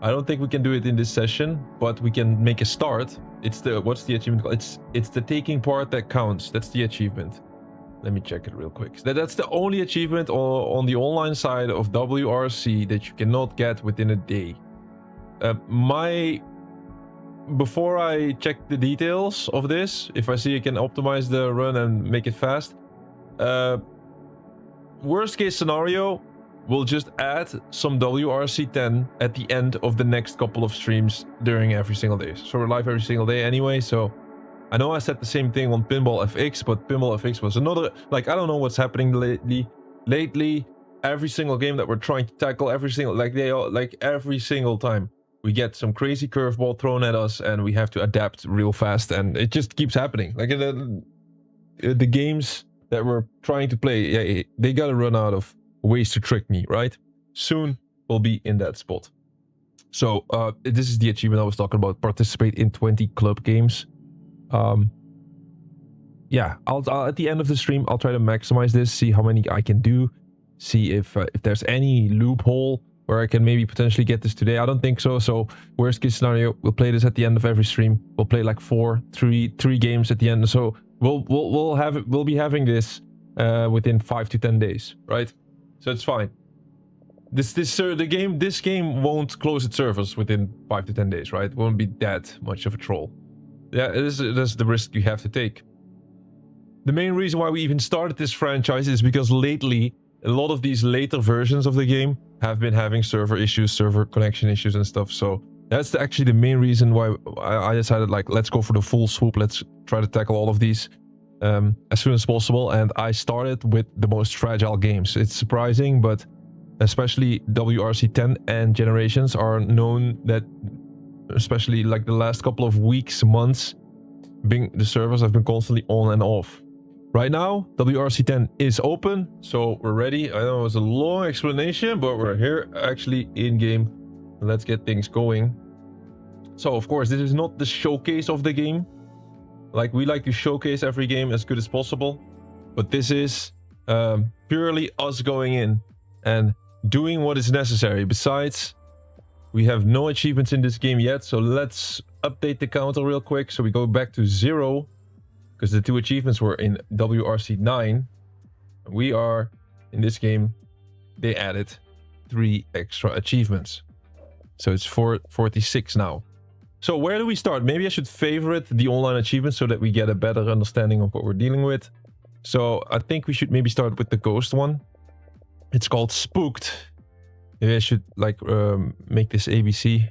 I don't think we can do it in this session, but we can make a start. What's the achievement called? It's the taking part that counts. That's the achievement. Let me check it real quick. That's the only achievement on the online side of WRC that you cannot get within a day. Before I check the details of this, if I see I can optimize the run and make it fast, worst case scenario, we'll just add some WRC 10 at the end of the next couple of streams during every single day. So we're live every single day anyway, so I know I said the same thing on Pinball FX, but Pinball FX was another, like, I don't know what's happening lately. Every single game that we're trying to tackle, every single time we get some crazy curveball thrown at us, and we have to adapt real fast, and it just keeps happening. Like the games that we're trying to play, yeah, they gotta run out of ways to trick me, right? Soon we'll be in that spot. So this is the achievement I was talking about. Participate in 20 club games. Yeah, I'll at the end of the stream, I'll try to maximize this, see how many I can do, see if there's any loophole where I can maybe potentially get this today. I don't think so. So worst case scenario, we'll play this at the end of every stream. We'll play like three games at the end. So we'll be having this within 5 to 10 days, right? So it's fine. This game won't close its servers within 5 to 10 days, right? It won't be that much of a troll. Yeah, that's the risk you have to take. The main reason why we even started this franchise is because lately, a lot of these later versions of the game have been having server issues, server connection issues and stuff. So that's actually the main reason why I decided, like, let's go for the full swoop. Let's try to tackle all of these as soon as possible. And I started with the most fragile games. It's surprising, but especially WRC 10 and Generations are known that, especially like the last couple of weeks, months, the servers have been constantly on and off. Right now, WRC 10 is open, so we're ready. I know it was a long explanation, but we're here actually in game. Let's get things going. So, of course, this is not the showcase of the game. Like, we like to showcase every game as good as possible. But this is purely us going in and doing what is necessary. Besides, we have no achievements in this game yet, so let's update the counter real quick. So we go back to 0. Because the 2 achievements were in WRC 9. We are, in this game, they added 3 extra achievements. So it's 46 now. So where do we start? Maybe I should favorite the online achievements so that we get a better understanding of what we're dealing with. So I think we should maybe start with the ghost one. It's called Spooked. Maybe I should like make this ABC.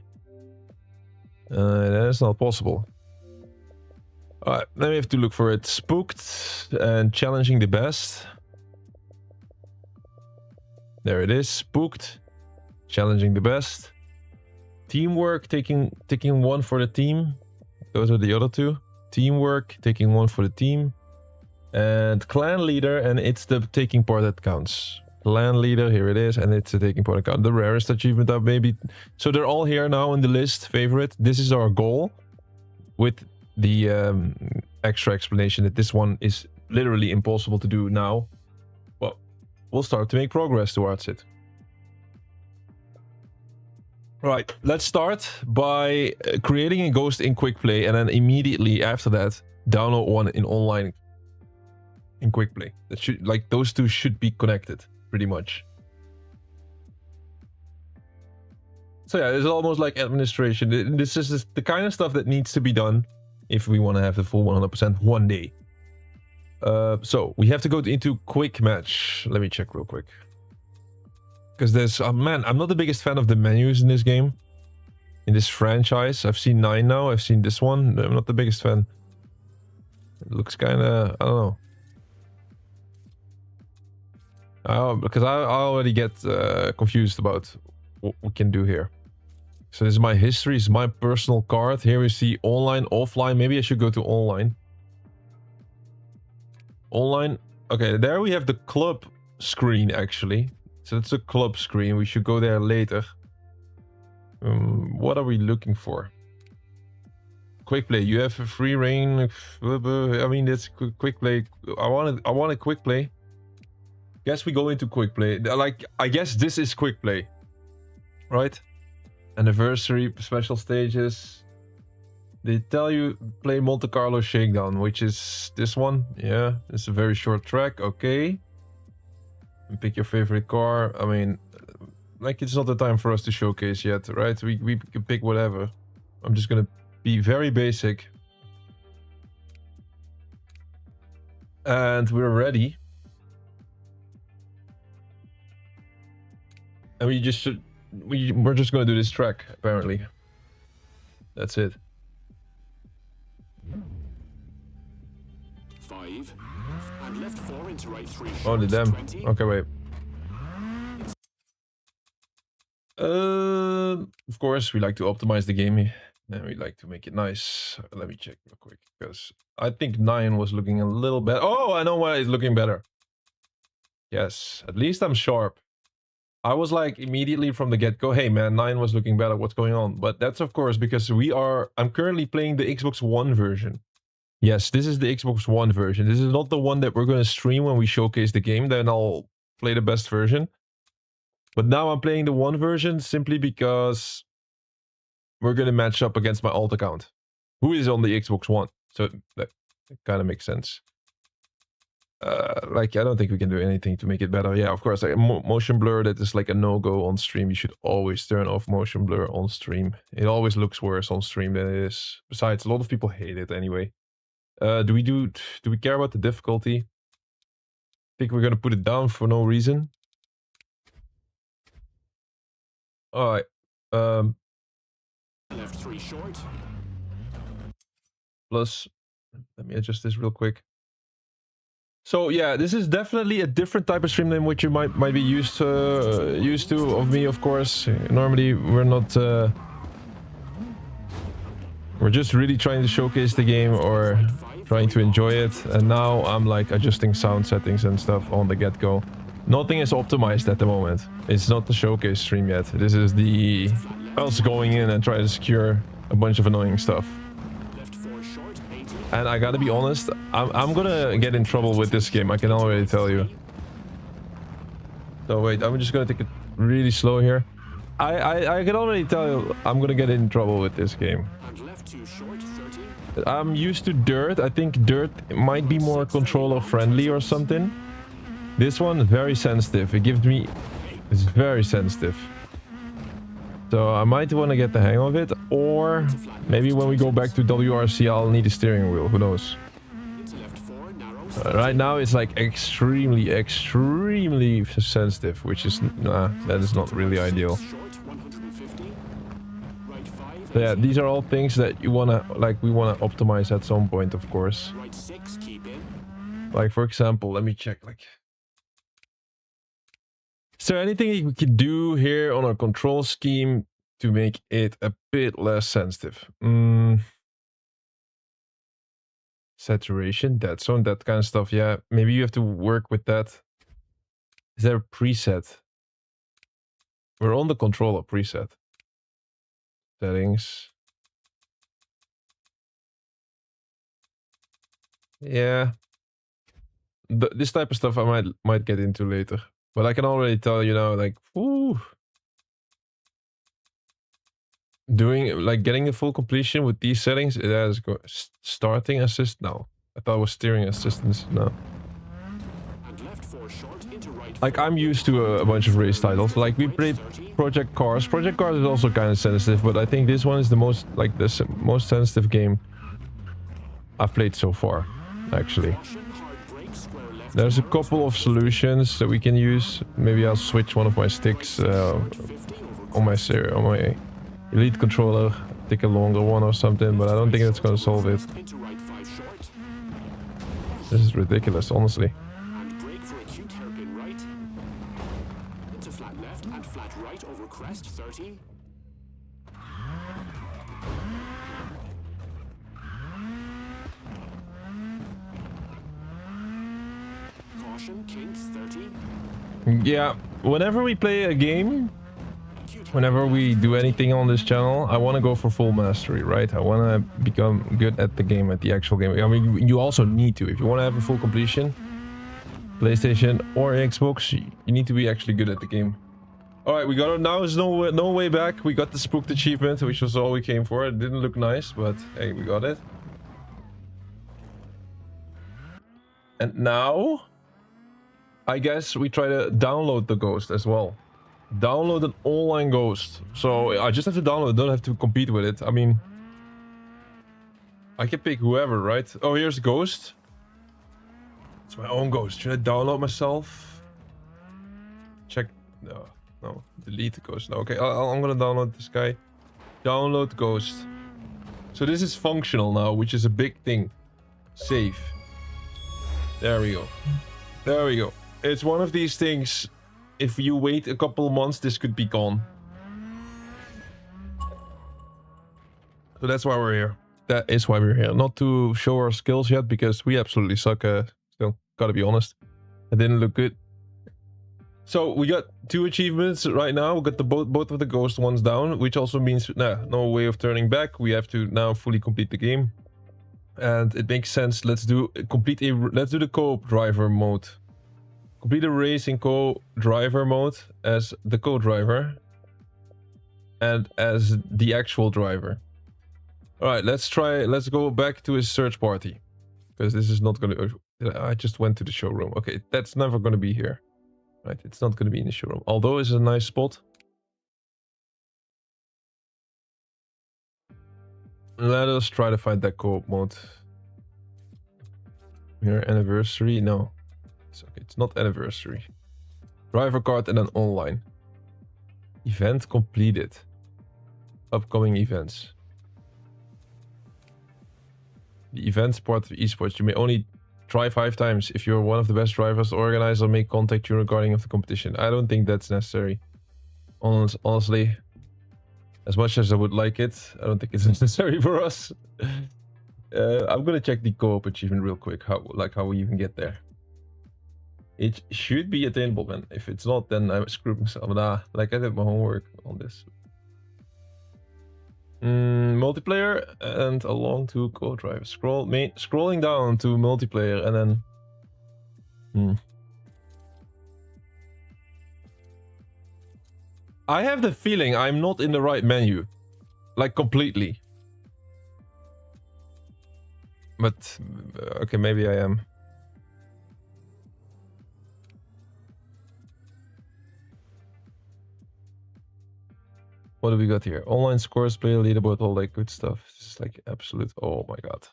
That is not possible. Alright, then we have to look for it. Spooked and challenging the best. There it is. Spooked, challenging the best. Teamwork, taking 1 for the team. Those are the other 2. Teamwork, taking 1 for the team. And clan leader, and it's the taking part that counts. Clan leader, here it is, and it's the taking part that counts. The rarest achievement that maybe. So they're all here now in the list. Favorite. This is our goal. With the extra explanation that this one is literally impossible to do now. Well, we'll start to make progress towards it. Right, let's start by creating a ghost in quick play, and then immediately after that download one in online in quick play. That should, like, those 2 should be connected pretty much. So yeah, it's almost like administration. This is the kind of stuff that needs to be done if we want to have the full 100% one day. So we have to go into quick match. Let me check real quick. Because there's, man, I'm not the biggest fan of the menus in this game. In this franchise. I've seen 9 now. I've seen this one. I'm not the biggest fan. It looks kind of, I don't know. Because I already get confused about what we can do here. So this is my history, this is my personal card. Here we see online, offline. Maybe I should go to online. Online. Okay, there we have the club screen, actually. So that's a club screen. We should go there later. What are we looking for? Quick play. You have a free reign. I mean, it's quick play. I want a quick play. Guess we go into quick play. Like, I guess this is quick play. Right? Anniversary, special stages. They tell you play Monte Carlo Shakedown, which is this one. Yeah, it's a very short track. Okay. And pick your favorite car. I mean, like, it's not the time for us to showcase yet, right? We can pick whatever. I'm just gonna be very basic. And we're ready. And we just should... We're just gonna do this track, apparently. That's it. 5 and left 4 into right 3. Oh, damn. 20. Okay, wait. of course, we like to optimize the game and we like to make it nice. Let me check real quick because I think 9 was looking a little better. Oh, I know why it's looking better. Yes, at least I'm sharp. I was like immediately from the get-go, hey man, 9 was looking better, what's going on? But that's of course because I'm currently playing the Xbox One version. Yes, this is the Xbox One version. This is not the one that we're going to stream when we showcase the game, then I'll play the best version. But now I'm playing the One version simply because we're going to match up against my alt account, who is on the Xbox One. So that kind of makes sense. Like, I don't think we can do anything to make it better. Yeah, of course, like motion blur, that is like a no-go on stream. You should always turn off motion blur on stream. It always looks worse on stream than it is. Besides, a lot of people hate it anyway. Do we care about the difficulty? I think we're gonna put it down for no reason. Alright. Left 3 short. Plus, let me adjust this real quick. So yeah, this is definitely a different type of stream than what you might be used to of me, of course. Normally we're not we're just really trying to showcase the game or trying to enjoy it, and now I'm like adjusting sound settings and stuff on the get-go. Nothing is optimized at the moment. It's not the showcase stream yet. This is the us going in and try to secure a bunch of annoying stuff. And I gotta be honest, I'm gonna get in trouble with this game, I can already tell you. So wait, I'm just gonna take it really slow here. I can already tell you I'm gonna get in trouble with this game. I'm used to Dirt. I think Dirt might be more controller friendly or something. This one is very sensitive. It's very sensitive. So I might want to get the hang of it, or maybe when we go back to WRC I'll need a steering wheel, who knows. Right now it's like extremely sensitive, which is, that is not really ideal. So yeah, these are all things that we want to optimize at some point, of course. Like, for example, let me check, like, is there anything we could do here on our control scheme to make it a bit less sensitive? Saturation, dead zone, that kind of stuff. Yeah, maybe you have to work with that. Is there a preset? We're on the controller preset. Settings. Yeah. This type of stuff I might get into later. But I can already tell you now, like, ooh. Getting the full completion with these settings, it has starting assist now. I thought it was steering assistance now. Like, I'm used to a bunch of race titles. Like, we played Project Cars. Project Cars is also kind of sensitive, but I think this one is the most, like, the most sensitive game I've played so far, actually. There's a couple of solutions that we can use. Maybe I'll switch one of my sticks on my Elite controller, take a longer one or something, but I don't think that's gonna solve it. This is ridiculous, honestly. Yeah, whenever we play a game, whenever we do anything on this channel, I want to go for full mastery, right? I want to become good at the game, at the actual game. I mean, you also need to. If you want to have a full completion, PlayStation or Xbox, you need to be actually good at the game. All right, we got it. Now there's no way back. We got the spooked achievement, which was all we came for. It didn't look nice, but hey, we got it. And now, I guess we try to download the Ghost as well. Download an online Ghost. So I just have to download it, don't have to compete with it. I mean, I can pick whoever, right? Oh, here's Ghost. It's my own Ghost. Should I download myself? Check. No. Delete the Ghost. No, okay, I'm gonna download this guy. Download Ghost. So this is functional now, which is a big thing. Save. There we go. There we go. It's one of these things. If you wait a couple months, this could be gone. So that's why we're here. That is why we're here. Not to show our skills yet, because we absolutely suck. Still, gotta be honest. It didn't look good. So we got 2 achievements right now. We got the both of the ghost ones down, which also means no way of turning back. We have to now fully complete the game, and it makes sense. Let's do the co-op driver mode. Complete a race in co-driver mode as the co-driver and as the actual driver. All right, let's go back to his search party, because this is not gonna. I just went to the showroom. Okay, that's never gonna be here. Right, it's not going to be in the showroom. Although it's a nice spot. Let us try to find that co-op mode. Here, anniversary. No. It's okay. It's not anniversary. Driver card and then online. Event completed. Upcoming events. The events part of esports. You may only try 5 times. If you're one of the best drivers, the organizer may contact you regarding of the competition. I don't think that's necessary. Honestly, as much as I would like it, I don't think it's necessary for us. I'm gonna check the co-op achievement real quick. How we even get there. It should be attainable, man. If it's not, then I screwed myself. Nah, like I did my homework on this. Multiplayer and along to co-drive. Scrolling down to multiplayer and then. I have the feeling I'm not in the right menu, like completely. But okay, maybe I am. What do we got here? Online scores, player leaderboard, all that good stuff. This is like absolute. Oh my god.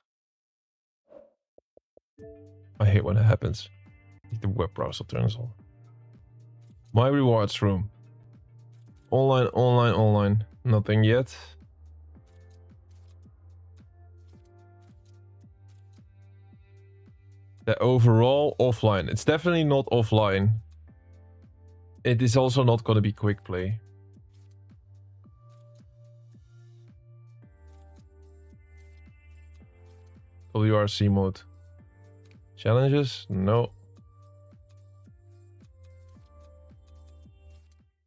I hate when it happens. The web browser turns on. My rewards room. Online. Nothing yet. The overall offline. It's definitely not offline. It is also not going to be quick play. WRC mode. Challenges? No.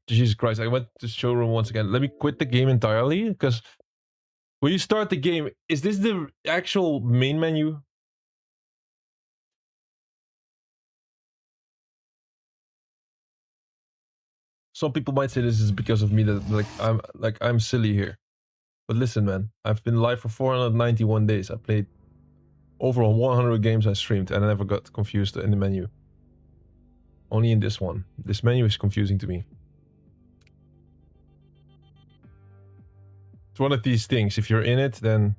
Jesus Christ, I went to the showroom once again. Let me quit the game entirely, because when you start the game, is this the actual main menu? Some people might say this is because of me, that I'm silly here. But listen, man, I've been live for 491 days. I played over 100 games I streamed, and I never got confused in the menu. Only in this one. This menu is confusing to me. It's one of these things. If you're in it, then...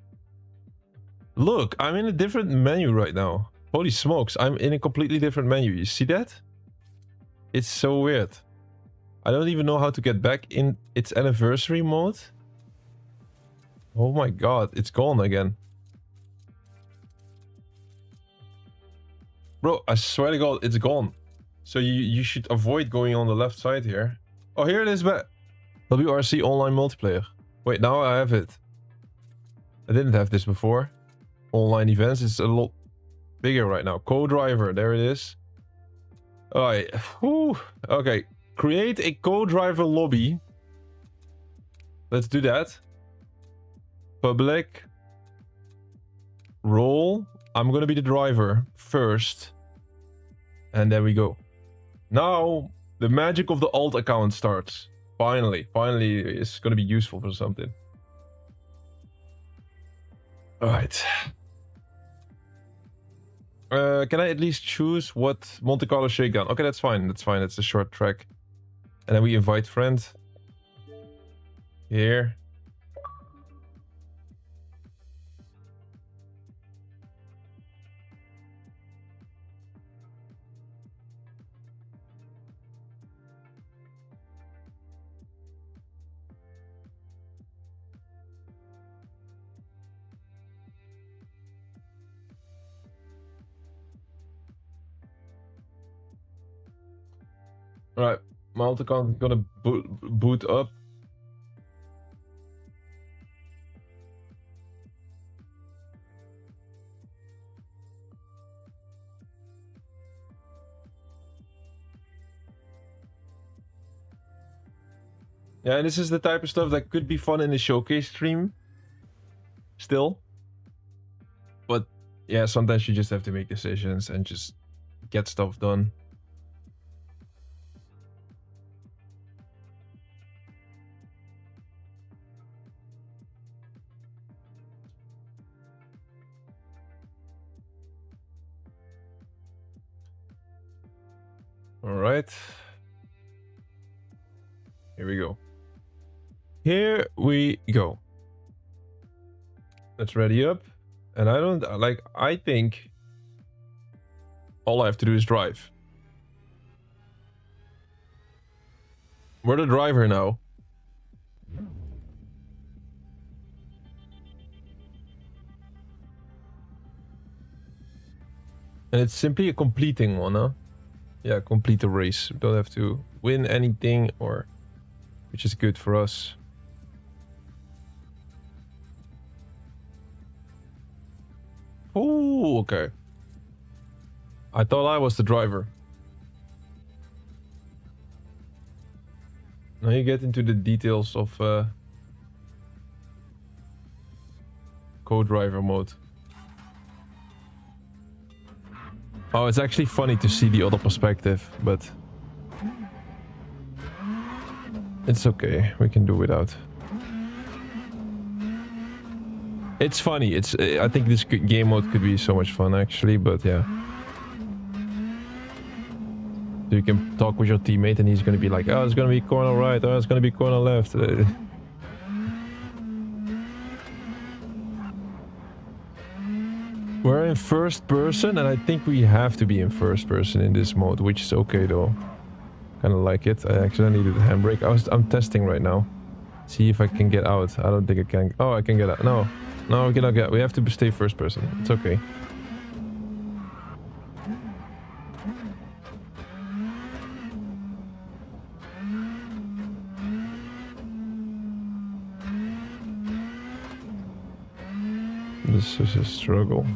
Look, I'm in a different menu right now. Holy smokes, I'm in a completely different menu. You see that? It's so weird. I don't even know how to get back in its anniversary mode. Oh my god, it's gone again. Bro, I swear to god, it's gone. So you should avoid going on the left side here. Oh, here it is back. WRC online multiplayer. Wait, now I have it. I didn't have this before. Online events is a lot bigger right now. Co-driver, there it is. Alright. Okay. Create a co-driver lobby. Let's do that. Public. Role. I'm gonna be the driver first. And there we go. Now, the magic of the alt account starts. Finally, it's gonna be useful for something. Alright. Can I at least choose what Monte Carlo Shakedown? Okay, that's fine. It's a short track. And then we invite friend. Here. Alright, my alt account is gonna boot up. Yeah, this is the type of stuff that could be fun in the showcase stream. Still. But yeah, sometimes you just have to make decisions and just get stuff done. All right. Here we go. Here we go. Let's ready up. And I think all I have to do is drive. We're the driver now. And it's simply a completing one, huh? Yeah, complete the race. We don't have to win anything, or which is good for us. Oh, okay. I thought I was the driver. Now you get into the details of co-driver mode. Oh, it's actually funny to see the other perspective, but it's okay. We can do without. It's funny. I think this game mode could be so much fun, actually, but yeah. So you can talk with your teammate and he's going to be like, oh, it's going to be corner right, oh, it's going to be corner left. We're in first person, and I think we have to be in first person in this mode, which is okay though. Kind of like it. I actually needed a handbrake. I'm testing right now. See if I can get out. I don't think I can. Oh, I can get out. No, we cannot get out. We have to stay first person. It's okay. This is a struggle.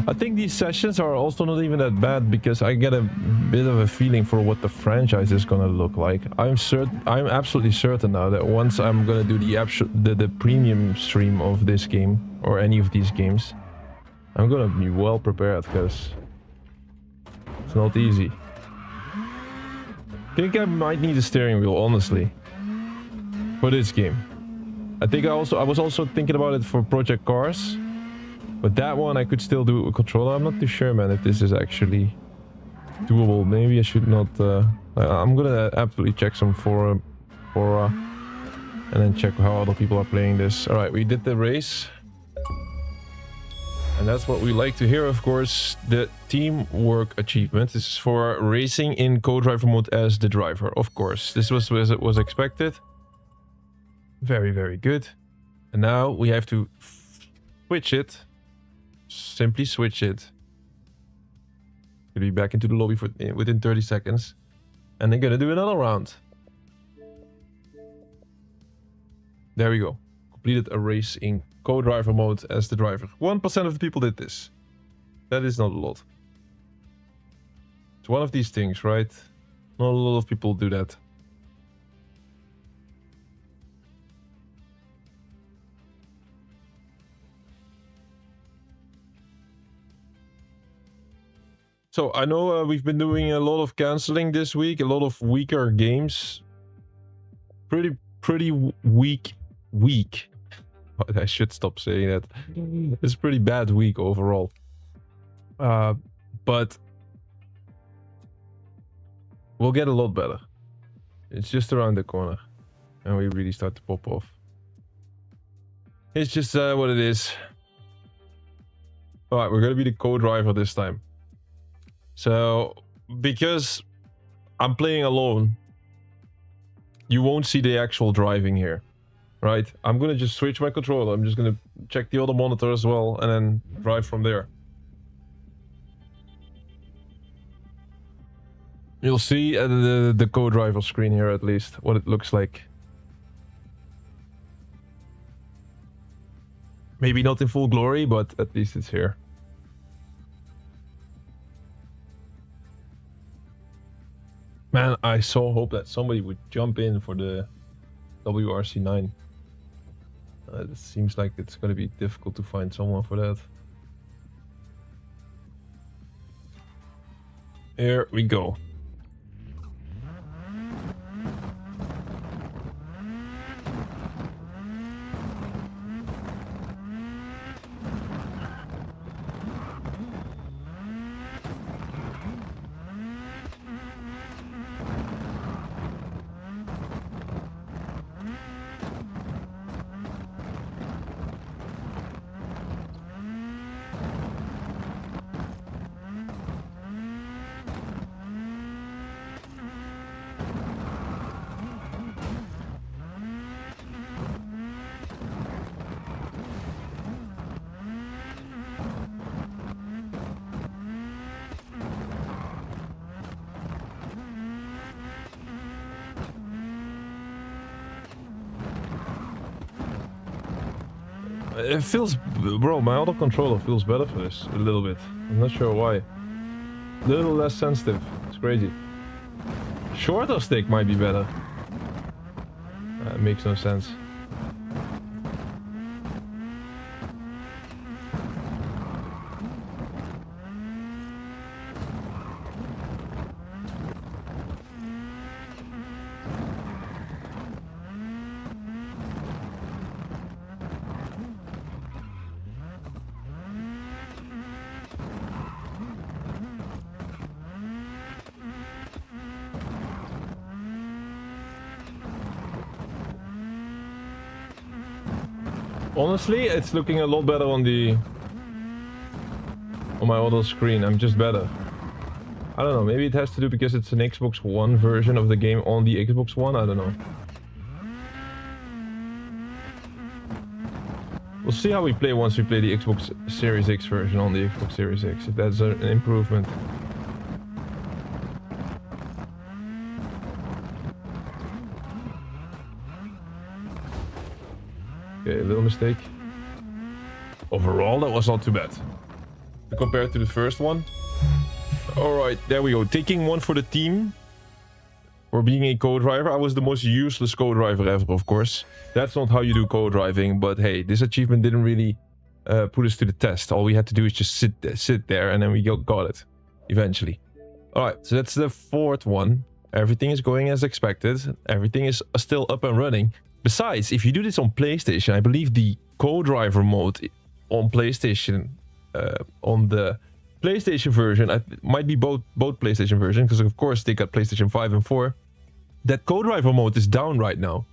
I think these sessions are also not even that bad because I get a bit of a feeling for what the franchise is gonna look like. I'm absolutely certain now that once I'm gonna do the premium stream of this game or any of these games, I'm gonna be well prepared because it's not easy. I think I might need a steering wheel, honestly, for this game. I think I was also thinking about it for Project Cars. But that one I could still do a controller. I'm not too sure, man, if this is actually doable. Maybe I should not... I'm gonna absolutely check some fora and then check how other people are playing this. Alright, we did the race. And that's what we like to hear, of course. The teamwork achievement. This is for racing in co-driver mode as the driver, of course. This was as it was expected. Very, very good. And now we have to switch it. Simply switch it. We'll be back into the lobby within 30 seconds. And then gonna do another round. There we go. Completed a race in co-driver mode as the driver. 1% of the people did this. That is not a lot. It's one of these things, right? Not a lot of people do that. So I know we've been doing a lot of canceling this week, a lot of weaker games. Pretty weak. I should stop saying that. It's a pretty bad week overall. But we'll get a lot better. It's just around the corner, and we really start to pop off. It's just what it is. All right, we're gonna be the co-driver this time. So, because I'm playing alone, you won't see the actual driving here, right? I'm gonna just switch my controller. I'm just gonna check the other monitor as well, and then drive from there. You'll see the co-driver screen here, at least, what it looks like. Maybe not in full glory, but at least it's here. Man, I so hope that somebody would jump in for the WRC 9. It seems like it's going to be difficult to find someone for that. Here we go. It feels, bro, my auto controller feels better for this a little bit. I'm not sure why. A little less sensitive. It's crazy. Shorter stick might be better. It makes no sense. Honestly, it's looking a lot better on my auto screen. I'm just better. I don't know, maybe it has to do because it's an Xbox One version of the game on the Xbox One, I don't know. We'll see how we play once we play the Xbox Series X version on the Xbox Series X, if that's an improvement. Okay, a little mistake. Overall, that was not too bad. Compared to the first one. Alright, there we go. Taking one for the team. For being a co-driver. I was the most useless co-driver ever, of course. That's not how you do co-driving, but hey, this achievement didn't really put us to the test. All we had to do is just sit there, and then we got it. Eventually. Alright, so that's the fourth one. Everything is going as expected. Everything is still up and running. Besides, if you do this on PlayStation, I believe the co-driver mode on PlayStation, on the PlayStation version, it might be both PlayStation versions, because of course they got PlayStation 5 and 4. That co-driver mode is down right now.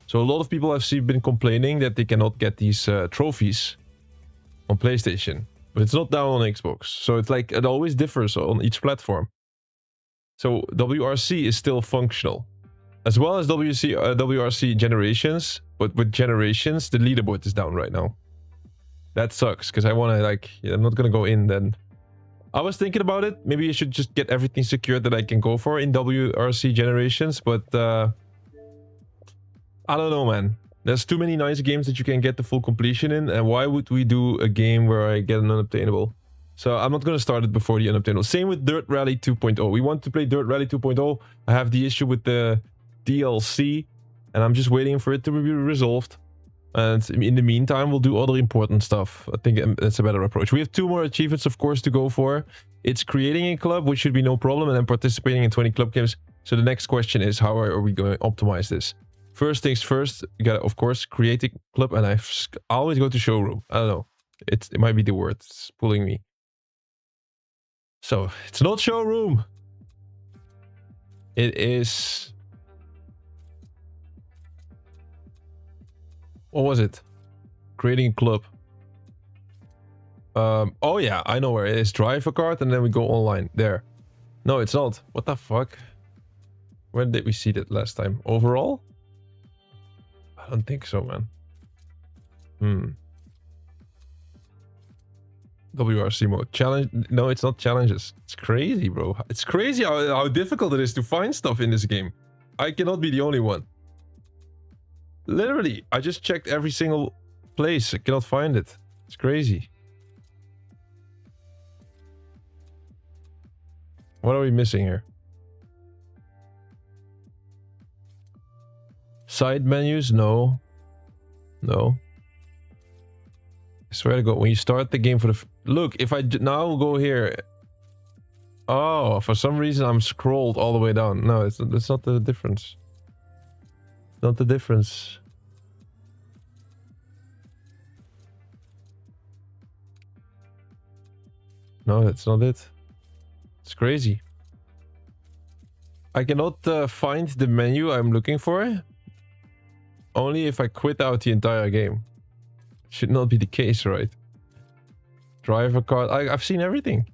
So a lot of people have been complaining that they cannot get these trophies on PlayStation. But it's not down on Xbox. So it's like, it always differs on each platform. So WRC is still functional. As well as WRC Generations. But with Generations, the leaderboard is down right now. That sucks, because I want to, like, yeah, I'm not going to go in then. I was thinking about it. Maybe I should just get everything secured that I can go for in WRC Generations. But, I don't know, man. There's too many nice games that you can get the full completion in. And why would we do a game where I get an unobtainable? So I'm not going to start it before the unobtainable. Same with Dirt Rally 2.0. We want to play Dirt Rally 2.0. I have the issue with the DLC. And I'm just waiting for it to be resolved. And in the meantime, we'll do other important stuff. I think that's a better approach. We have 2 more achievements, of course, to go for. It's creating a club, which should be no problem. And then participating in 20 club games. So the next question is, how are we going to optimize this? First things first, you gotta, of course, create a club. And I always go to showroom. I don't know. It might be the word. It's pulling me. So, it's not showroom. It is... What was it? Creating a club. Oh yeah, I know where it is. Drive a card and then we go online. There. No, it's not. What the fuck? When did we see that last time? Overall? I don't think so, man. WRC mode. Challenge. No, it's not challenges. It's crazy, bro. It's crazy how difficult it is to find stuff in this game. I cannot be the only one. Literally, I just checked every single place. I cannot find it. It's crazy. What are we missing here? Side menus? No. No. I swear to God, when you start the game for the... Look, if I now go here... Oh, for some reason I'm scrolled all the way down. No, that's not the difference. It's not the difference. No, that's not it. It's crazy. I cannot find the menu I'm looking for. Only if I quit out the entire game. Should not be the case, right? Driver card. I've seen everything.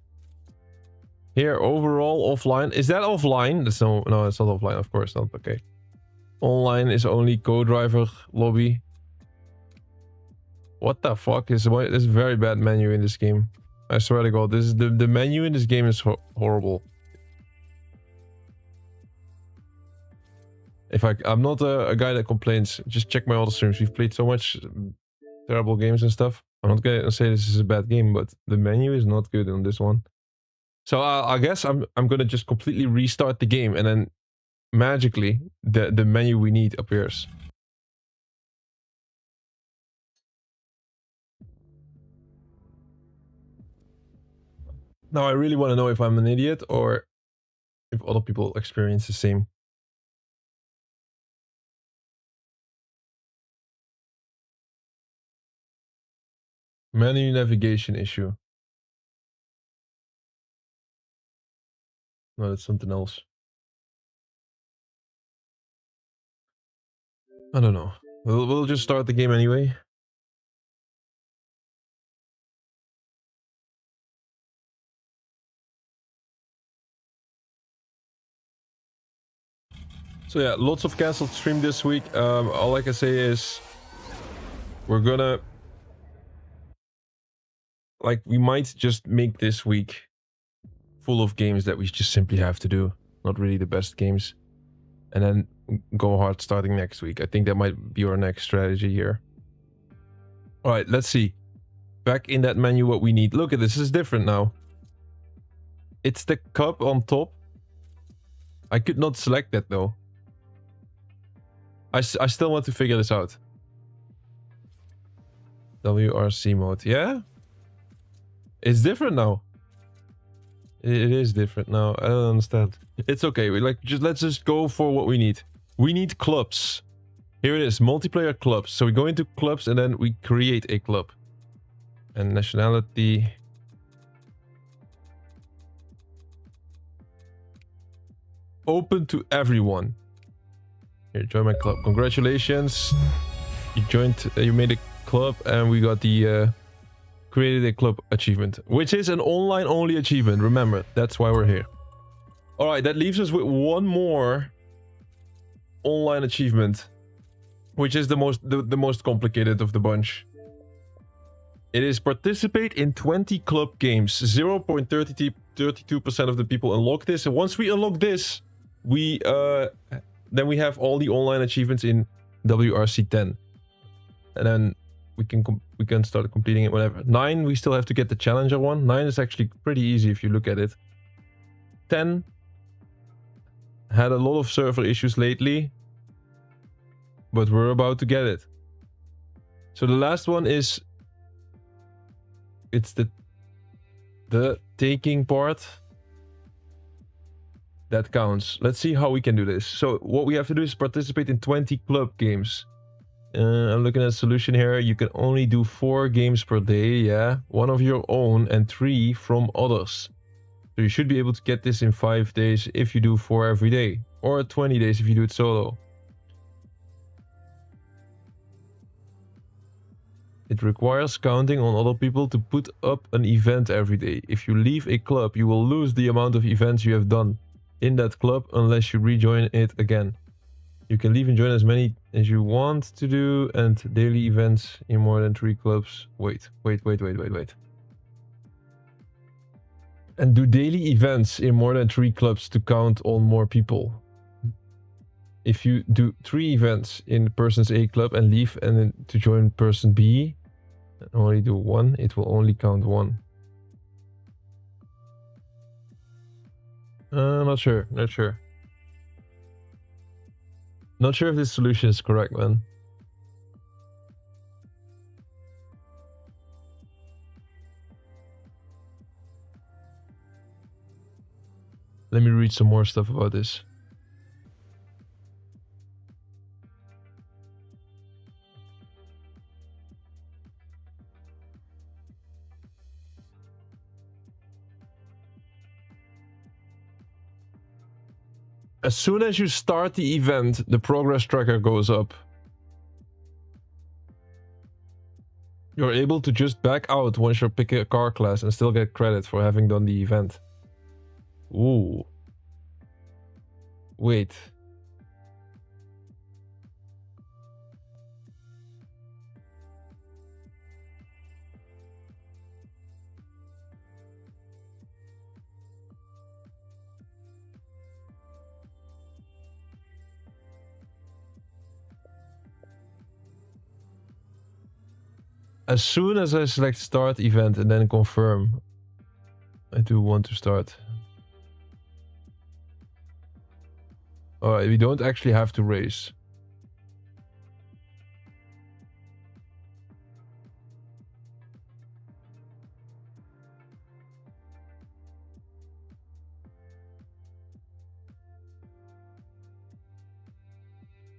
Here, overall, offline. Is that offline? That's no, it's not offline. Of course not. Okay. Online is only co-driver lobby. What the fuck is this very bad menu in this game? I swear to God, this is the menu in this game is horrible. If I'm not a guy that complains. Just check my other streams. We've played so much terrible games and stuff. I'm not gonna say this is a bad game, but the menu is not good on this one. So I guess I'm gonna just completely restart the game, and then magically the menu we need appears. Now I really want to know if I'm an idiot or if other people experience the same. Menu navigation issue. No, that's something else. I don't know. We'll just start the game anyway. So yeah, lots of cancelled stream this week. All I can say is we're gonna... Like, we might just make this week full of games that we just simply have to do. Not really the best games. And then go hard starting next week. I think that might be our next strategy here. Alright, let's see. Back in that menu what we need. Look at this, this is different now. It's the cup on top. I could not select that though. I still want to figure this out. WRC mode, yeah? It's different now. It is different now. I don't understand. It's okay. Let's just go for what we need. We need clubs. Here it is, multiplayer clubs. So we go into clubs and then we create a club. And nationality. Open to everyone. Here, join my club. Congratulations. You joined, you made a club and we got the created a club achievement, which is an online only achievement. Remember, that's why we're here. All right, that leaves us with one more online achievement, which is the most complicated of the bunch. It is participate in 20 club games. 0.32% of the people unlock this, and once we unlock this, we then we have all the online achievements in WRC 10, and then we can start completing it whenever. 9, we still have to get the challenger one. 9 is actually pretty easy if you look at it. 10 had a lot of server issues lately, but we're about to get it. So the last one is, it's the taking part that counts. Let's see how we can do this. So what we have to do is participate in 20 club games. I'm looking at a solution here. You can only do 4 games per day, yeah. 1 of your own and 3 from others. So you should be able to get this in 5 days if you do 4 every day. Or 20 days if you do it solo. It requires counting on other people to put up an event every day. If you leave a club, you will lose the amount of events you have done in that club unless you rejoin it again. You can leave and join as many as you want to do, and daily events in more than 3 clubs. Wait. And do daily events in more than 3 clubs to count on more people. If you do 3 events in person's A club and leave and then to join person B, and only do 1, it will only count 1. Not sure. Not sure if this solution is correct, man. Let me read some more stuff about this. As soon as you start the event, the progress tracker goes up. You're able to just back out once you pick a car class and still get credit for having done the event. Ooh. Wait. As soon as I select start event and then confirm, I do want to start. Alright, we don't actually have to race.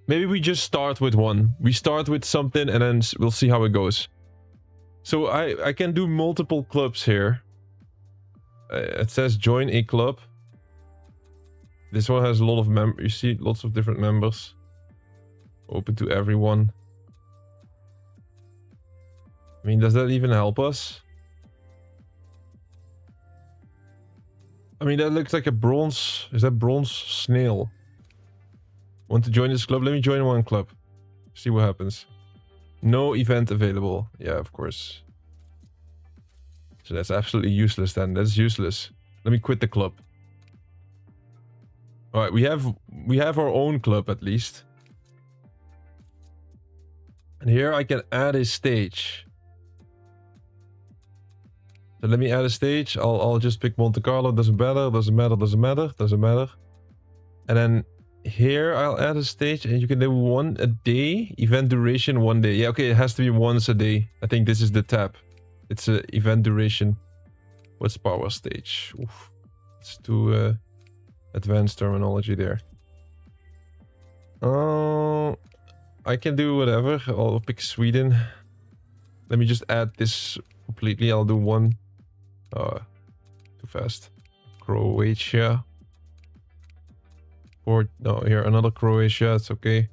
Maybe we just start with one. We start with something and then we'll see how it goes. So I can do multiple clubs here. It says join a club. This one has a lot of members. You see lots of different members. Open to everyone. I mean, does that even help us? I mean, that looks like a bronze. Is that bronze snail? Want to join this club? Let me join one club. See what happens. No event available. Yeah, of course. So that's absolutely useless then. That's useless. Let me quit the club. Alright, we have our own club at least. And here I can add a stage. So let me add a stage. I'll just pick Monte Carlo. Doesn't matter. And then here I'll add a stage and you can do one a day. Event duration 1 day. Yeah, okay, it has to be once a day. I think this is the tab. It's a event duration. What's power stage? Oof. It's too advanced terminology there. I can do whatever. I'll pick Sweden. Let me just add this completely. I'll do one. Too fast. Croatia. Or no, here another Croatia. It's okay.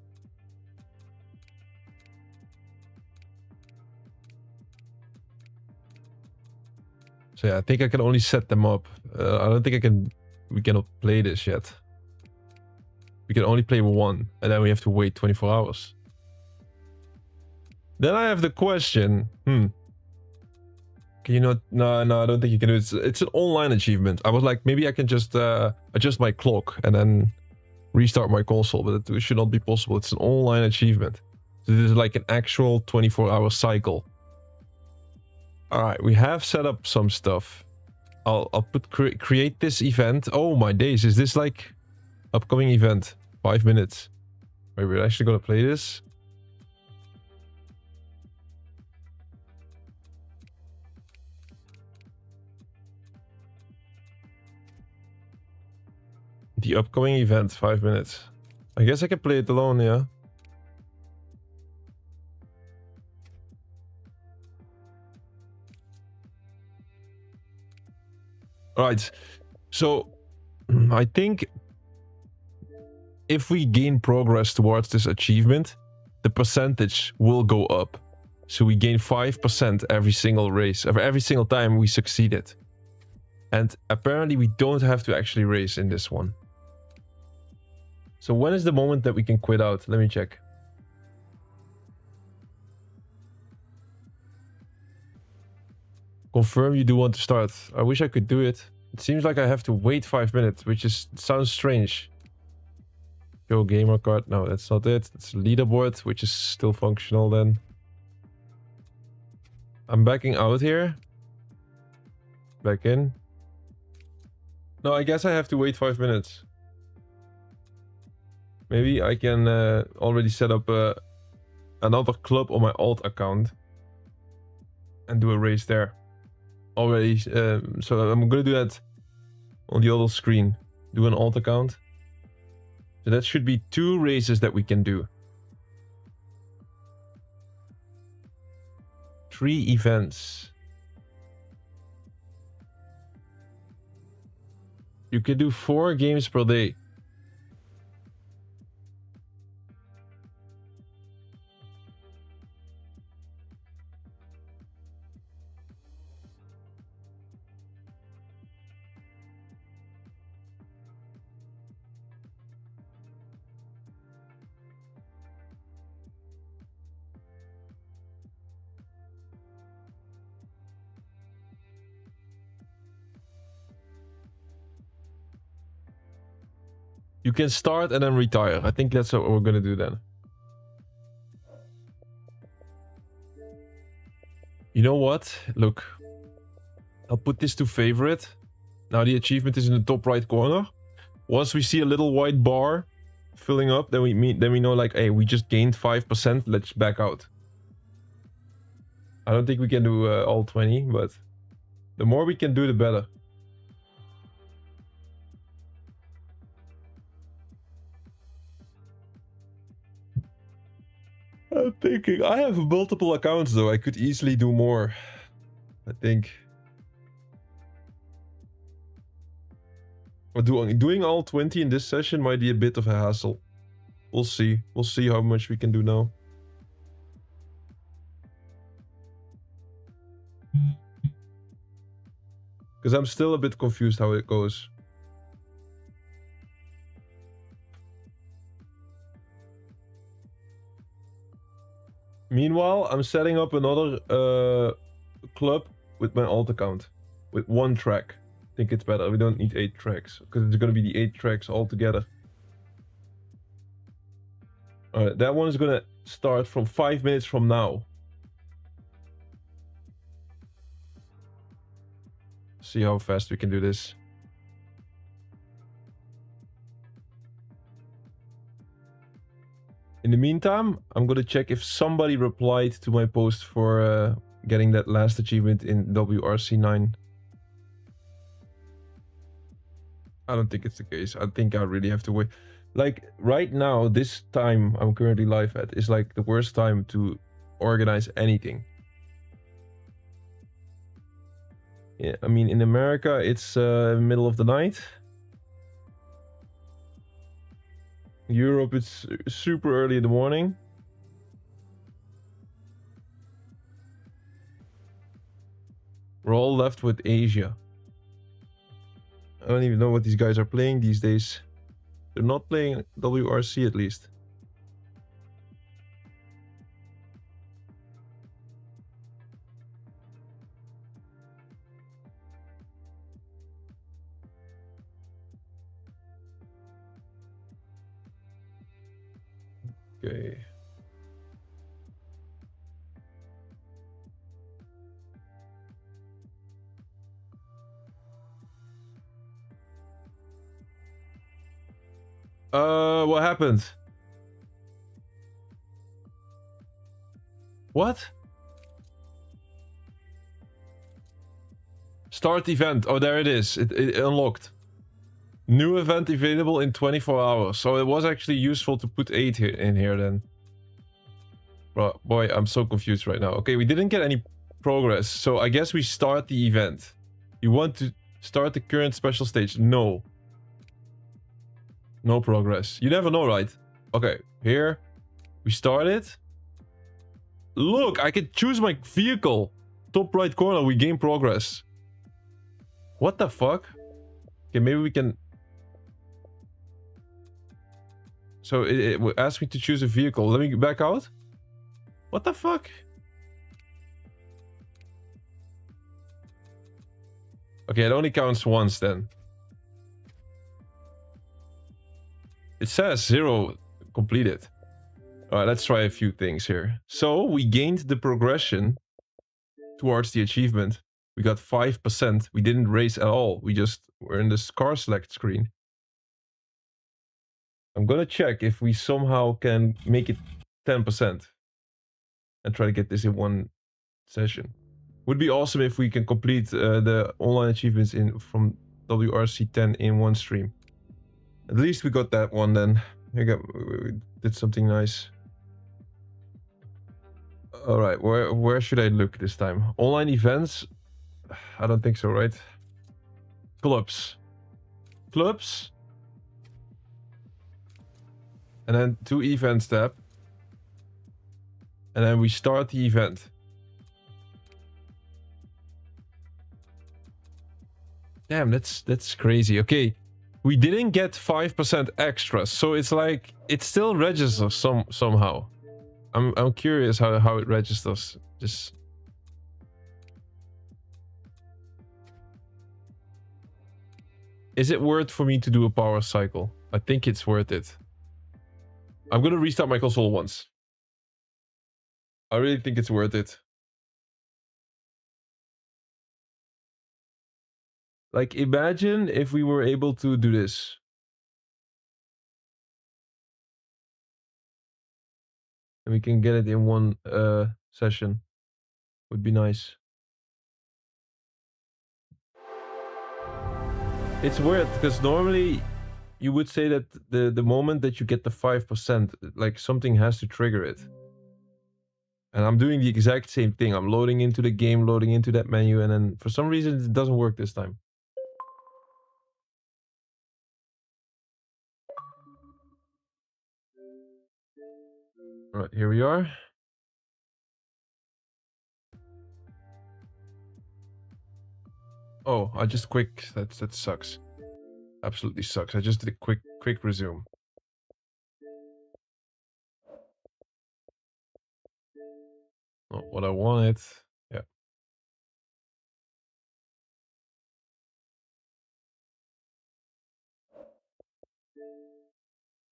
So yeah, I think I can only set them up. I don't think we cannot play this yet. We can only play one, and then we have to wait 24 hours. Then I have the question. Can you not? No, I don't think you can do it. It's an online achievement. I was like, maybe I can just adjust my clock and then restart my console, but it should not be possible. It's an online achievement. So this is like an actual 24-hour cycle. Alright, we have set up some stuff. I'll put create this event. Oh my days, is this like upcoming event? 5 minutes. Wait, we're actually gonna play this? The upcoming event, 5 minutes. I guess I can play it alone, yeah. Alright, so I think if we gain progress towards this achievement, the percentage will go up. So we gain 5% every single race, every single time we succeeded. And apparently we don't have to actually race in this one. So when is the moment that we can quit out? Let me check. Confirm you do want to start. I wish I could do it. It seems like I have to wait 5 minutes, which sounds strange. Show gamer card. No, that's not it. It's leaderboard, which is still functional then. I'm backing out here. Back in. No, I guess I have to wait 5 minutes. Maybe I can already set up another club on my alt account and do a race there. Already, so I'm gonna do that on the other screen. Do an alt account. So that should be 2 races that we can do. 3 events. You can do 4 games per day. You can start and then retire. I think that's what we're gonna do then. You know what? Look. I'll put this to favorite. Now the achievement is in the top right corner. Once we see a little white bar filling up, then we know like, hey, we just gained 5%. Let's back out. I don't think we can do all 20, but the more we can do, the better. I'm thinking, I have multiple accounts though. I could easily do more. I think. But doing all 20 in this session might be a bit of a hassle. We'll see. We'll see how much we can do now. Because I'm still a bit confused how it goes. Meanwhile, I'm setting up another club with my alt account. With 1 track. I think it's better. We don't need 8 tracks. Because it's going to be the 8 tracks all together. Alright, that one is going to start from 5 minutes from now. See how fast we can do this. In the meantime, I'm gonna check if somebody replied to my post for getting that last achievement in WRC 9. I don't think it's the case. I think I really have to wait. Like, right now, this time I'm currently live at is like the worst time to organize anything. Yeah, I mean, in America, it's middle of the night. Europe, it's super early in the morning. We're all left with Asia. I don't even know what these guys are playing these days. They're not playing WRC at least. Okay. What happened? What? Start event. Oh, there it is. It unlocked. New event available in 24 hours. So it was actually useful to put 8 in here then. Bro, boy, I'm so confused right now. Okay, we didn't get any progress. So I guess we start the event. You want to start the current special stage? No. No progress. You never know, right? Okay, here. We start it. Look, I can choose my vehicle. Top right corner, we gain progress. What the fuck? Okay, maybe we can... So it asked me to choose a vehicle. Let me back out. What the fuck? Okay, it only counts once then. It says 0 completed. Alright, let's try a few things here. So, we gained the progression towards the achievement. We got 5%. We didn't race at all. We just were in this car select screen. I'm gonna check if we somehow can make it 10%. And try to get this in one session. Would be awesome if we can complete the online achievements from WRC 10 in one stream. At least we got that one then. We did something nice. Alright, where should I look this time? Online events? I don't think so, right? Clubs. Clubs? And then to events tab. And then we start the event. Damn, that's crazy. Okay, we didn't get 5% extra, so it's like it still registers somehow. I'm curious how it registers. Just is it worth for me to do a power cycle? I think it's worth it. I'm gonna restart my console once. I really think it's worth it. Like, imagine if we were able to do this. And we can get it in one session. Would be nice. It's weird, because normally you would say that the moment that you get the 5%, like something has to trigger it. And I'm doing the exact same thing. I'm loading into the game, loading into that menu, and then for some reason it doesn't work this time. Alright, here we are. Oh, I just quick. That sucks. Absolutely sucks. I just did a quick resume. Not what I wanted. Yeah.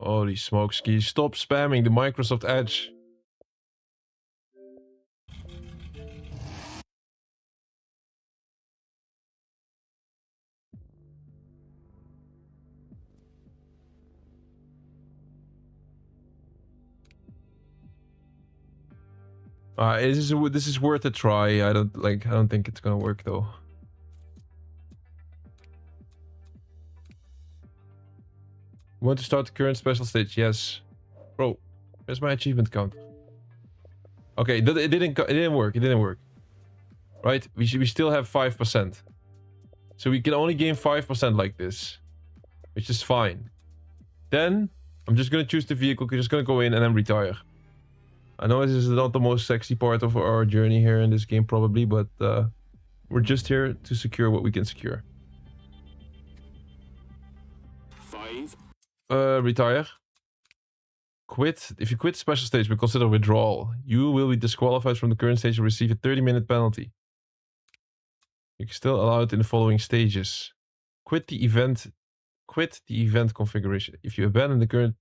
Holy smokes, skis. Stop spamming the Microsoft Edge. This is worth a try. I don't think it's gonna work though. You want to start the current special stage? Yes. Bro, where's my achievement count? Okay, it didn't work. It didn't work. Right? We still have 5%. So we can only gain 5% like this, which is fine. Then I'm just gonna choose the vehicle. Just gonna go in and then retire. I know this is not the most sexy part of our journey here in this game, probably, but we're just here to secure what we can secure. 5. Retire. Quit. If you quit special stage, we consider withdrawal. You will be disqualified from the current stage and receive a 30-minute penalty. You can still allow it in the following stages. Quit the event. Quit the event configuration. If you abandon the current...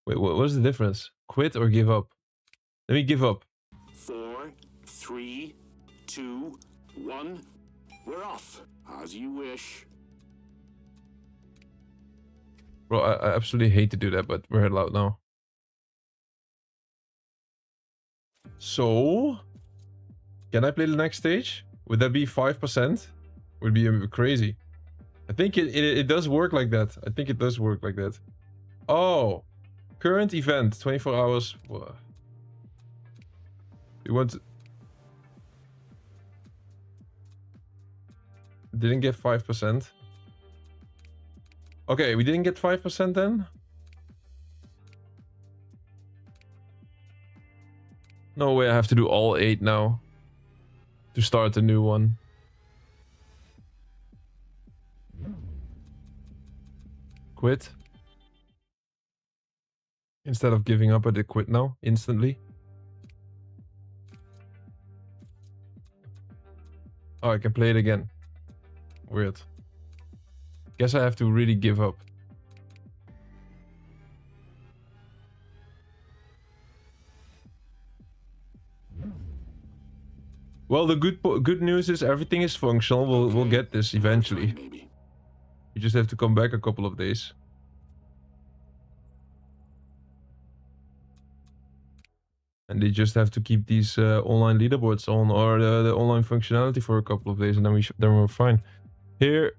Wait, what is the difference? Quit or give up? Let me give up. 4, 3, 2, 1. We're off. As you wish. Bro, I absolutely hate to do that, but we're allowed now. So... Can I play the next stage? Would that be 5%? Would be crazy. I think it does work like that. I think it does work like that. Oh. Current event, 24 hours. You want to... Didn't get 5%. Okay, we didn't get 5% then? No way I have to do all 8 now. To start a new one. Quit. Instead of giving up, I did quit now, instantly. Oh, I can play it again. Weird. Guess I have to really give up. Well, the good news is everything is functional. We'll get this eventually. You just have to come back a couple of days. And they just have to keep these online leaderboards on, or the online functionality for a couple of days, and then we're fine. Here,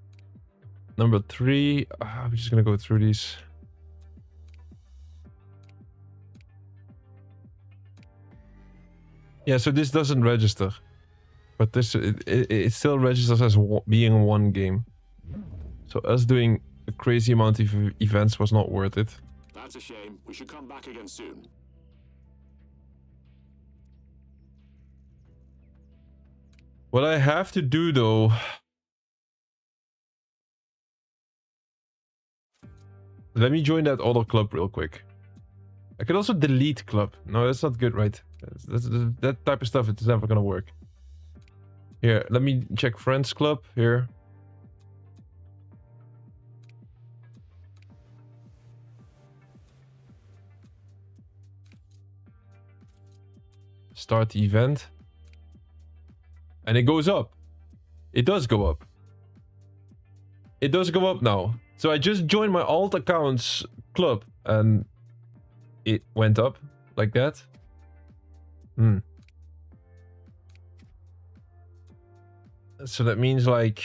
number 3. I'm just gonna go through these. Yeah, so this doesn't register, but this it still registers as being one game. So us doing a crazy amount of events was not worth it. That's a shame. We should come back again soon. What I have to do though... Let me join that other club real quick. I can also delete club. No, that's not good, right? That type of stuff, it's never gonna work. Here, let me check friends club here. Start the event. And it goes up. It does go up. It does go up now. So I just joined my alt accounts club and it went up like that. So that means like...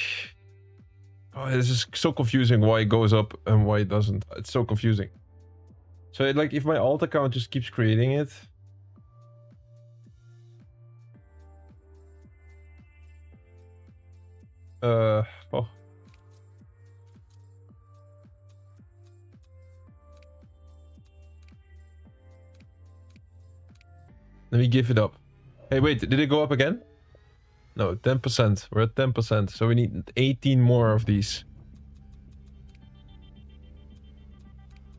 Oh, this is so confusing why it goes up and why it doesn't. It's so confusing. So like if my alt account just keeps creating it... Oh. Let me give it up. Hey, wait, did it go up again? No, 10%. We're at 10%, so we need 18 more of these.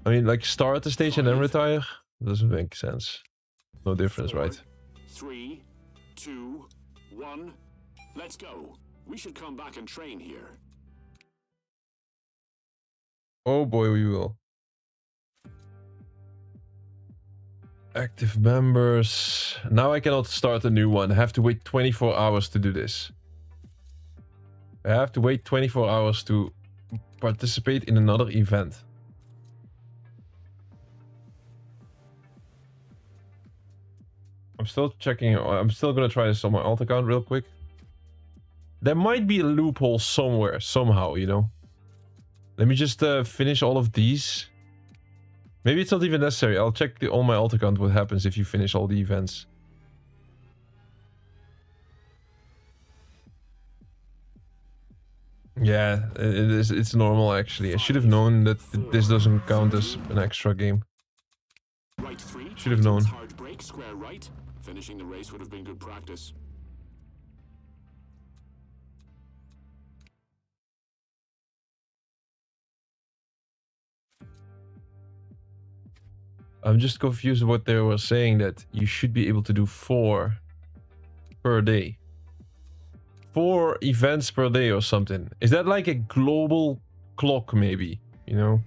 I mean, like, start the station and retire? Doesn't make sense. No difference, 4, right? 3, 2, 1. Let's go. We should come back and train here. Oh boy, we will. Active members. Now I cannot start a new one. I have to wait 24 hours to do this. I have to wait 24 hours to participate in another event. I'm still checking. I'm still gonna try this on my alt account real quick. There might be a loophole somewhere, somehow, you know. Let me just finish all of these. Maybe it's not even necessary. I'll check on my alt account what happens if you finish all the events. Yeah, it's normal actually. I should have known that this doesn't count as an extra game. Right 3. Should have known. Hard brake, square right. Finishing the race would have been good practice. I'm just confused what they were saying, that you should be able to do 4 per day. 4 events per day or something. Is that like a global clock maybe? You know?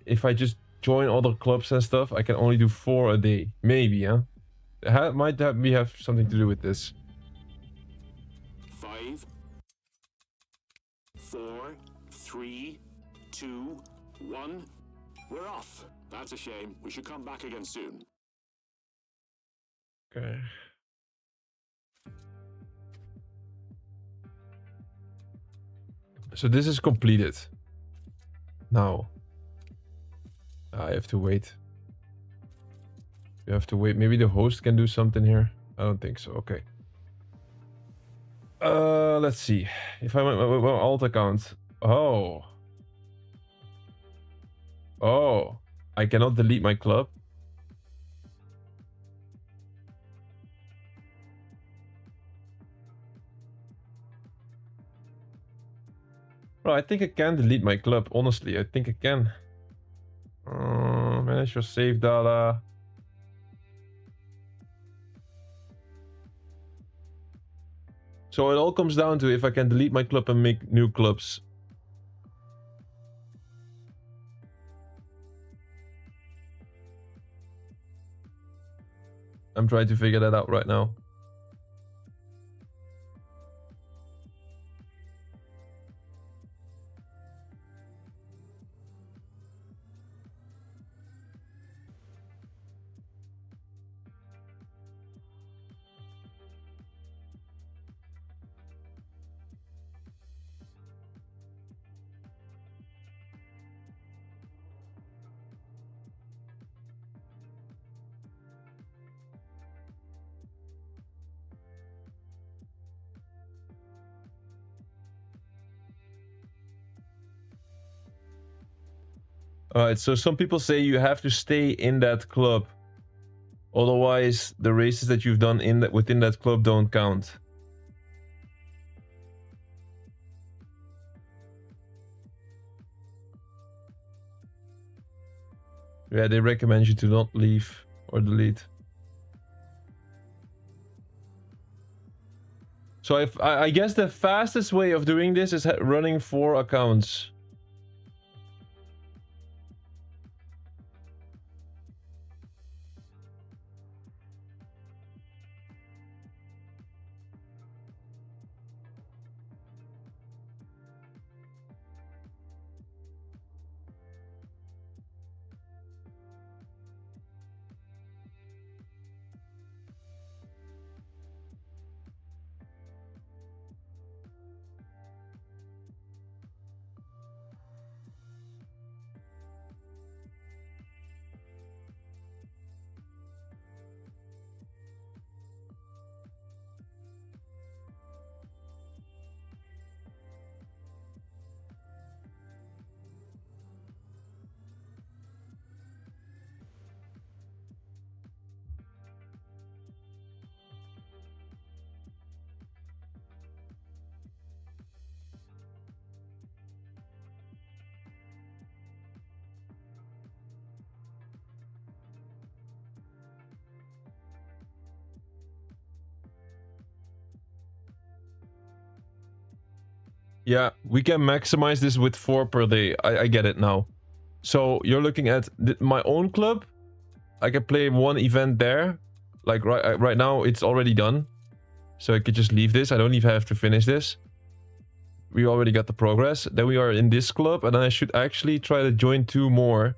If I just join other clubs and stuff, I can only do 4 a day. Maybe, huh? Might have something to do with this. 5, 4, 3, 2, 1. We're off. That's a shame. We should come back again soon. Okay. So this is completed. Now. I have to wait. You have to wait. Maybe the host can do something here. I don't think so. Okay. Let's see. If I went my alt account. Oh. Oh. I cannot delete my club. Bro, I think I can delete my club. Honestly, I think I can. Manage your save data. So it all comes down to if I can delete my club and make new clubs. I'm trying to figure that out right now. Alright, so some people say you have to stay in that club. Otherwise, the races that you've done within that club don't count. Yeah, they recommend you to not leave or delete. So I guess the fastest way of doing this is running 4 accounts. Yeah, we can maximize this with 4 per day. I get it now. So you're looking at my own club. I can play 1 event there. Like right now, it's already done. So I could just leave this. I don't even have to finish this. We already got the progress. Then we are in this club. And then I should actually try to join 2 more.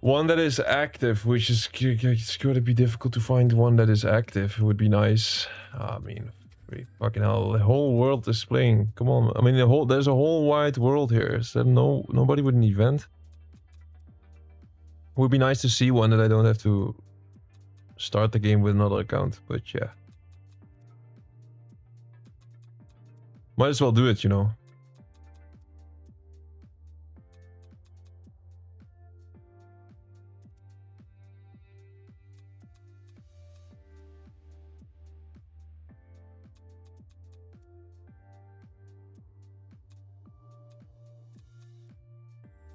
One that is active, which is it's going to be difficult to find one that is active. It would be nice. I mean... Fucking hell, the whole world is playing. Come on. I mean, there's a whole wide world here. Is there nobody with an event? It would be nice to see one that I don't have to start the game with another account. But yeah. Might as well do it, you know.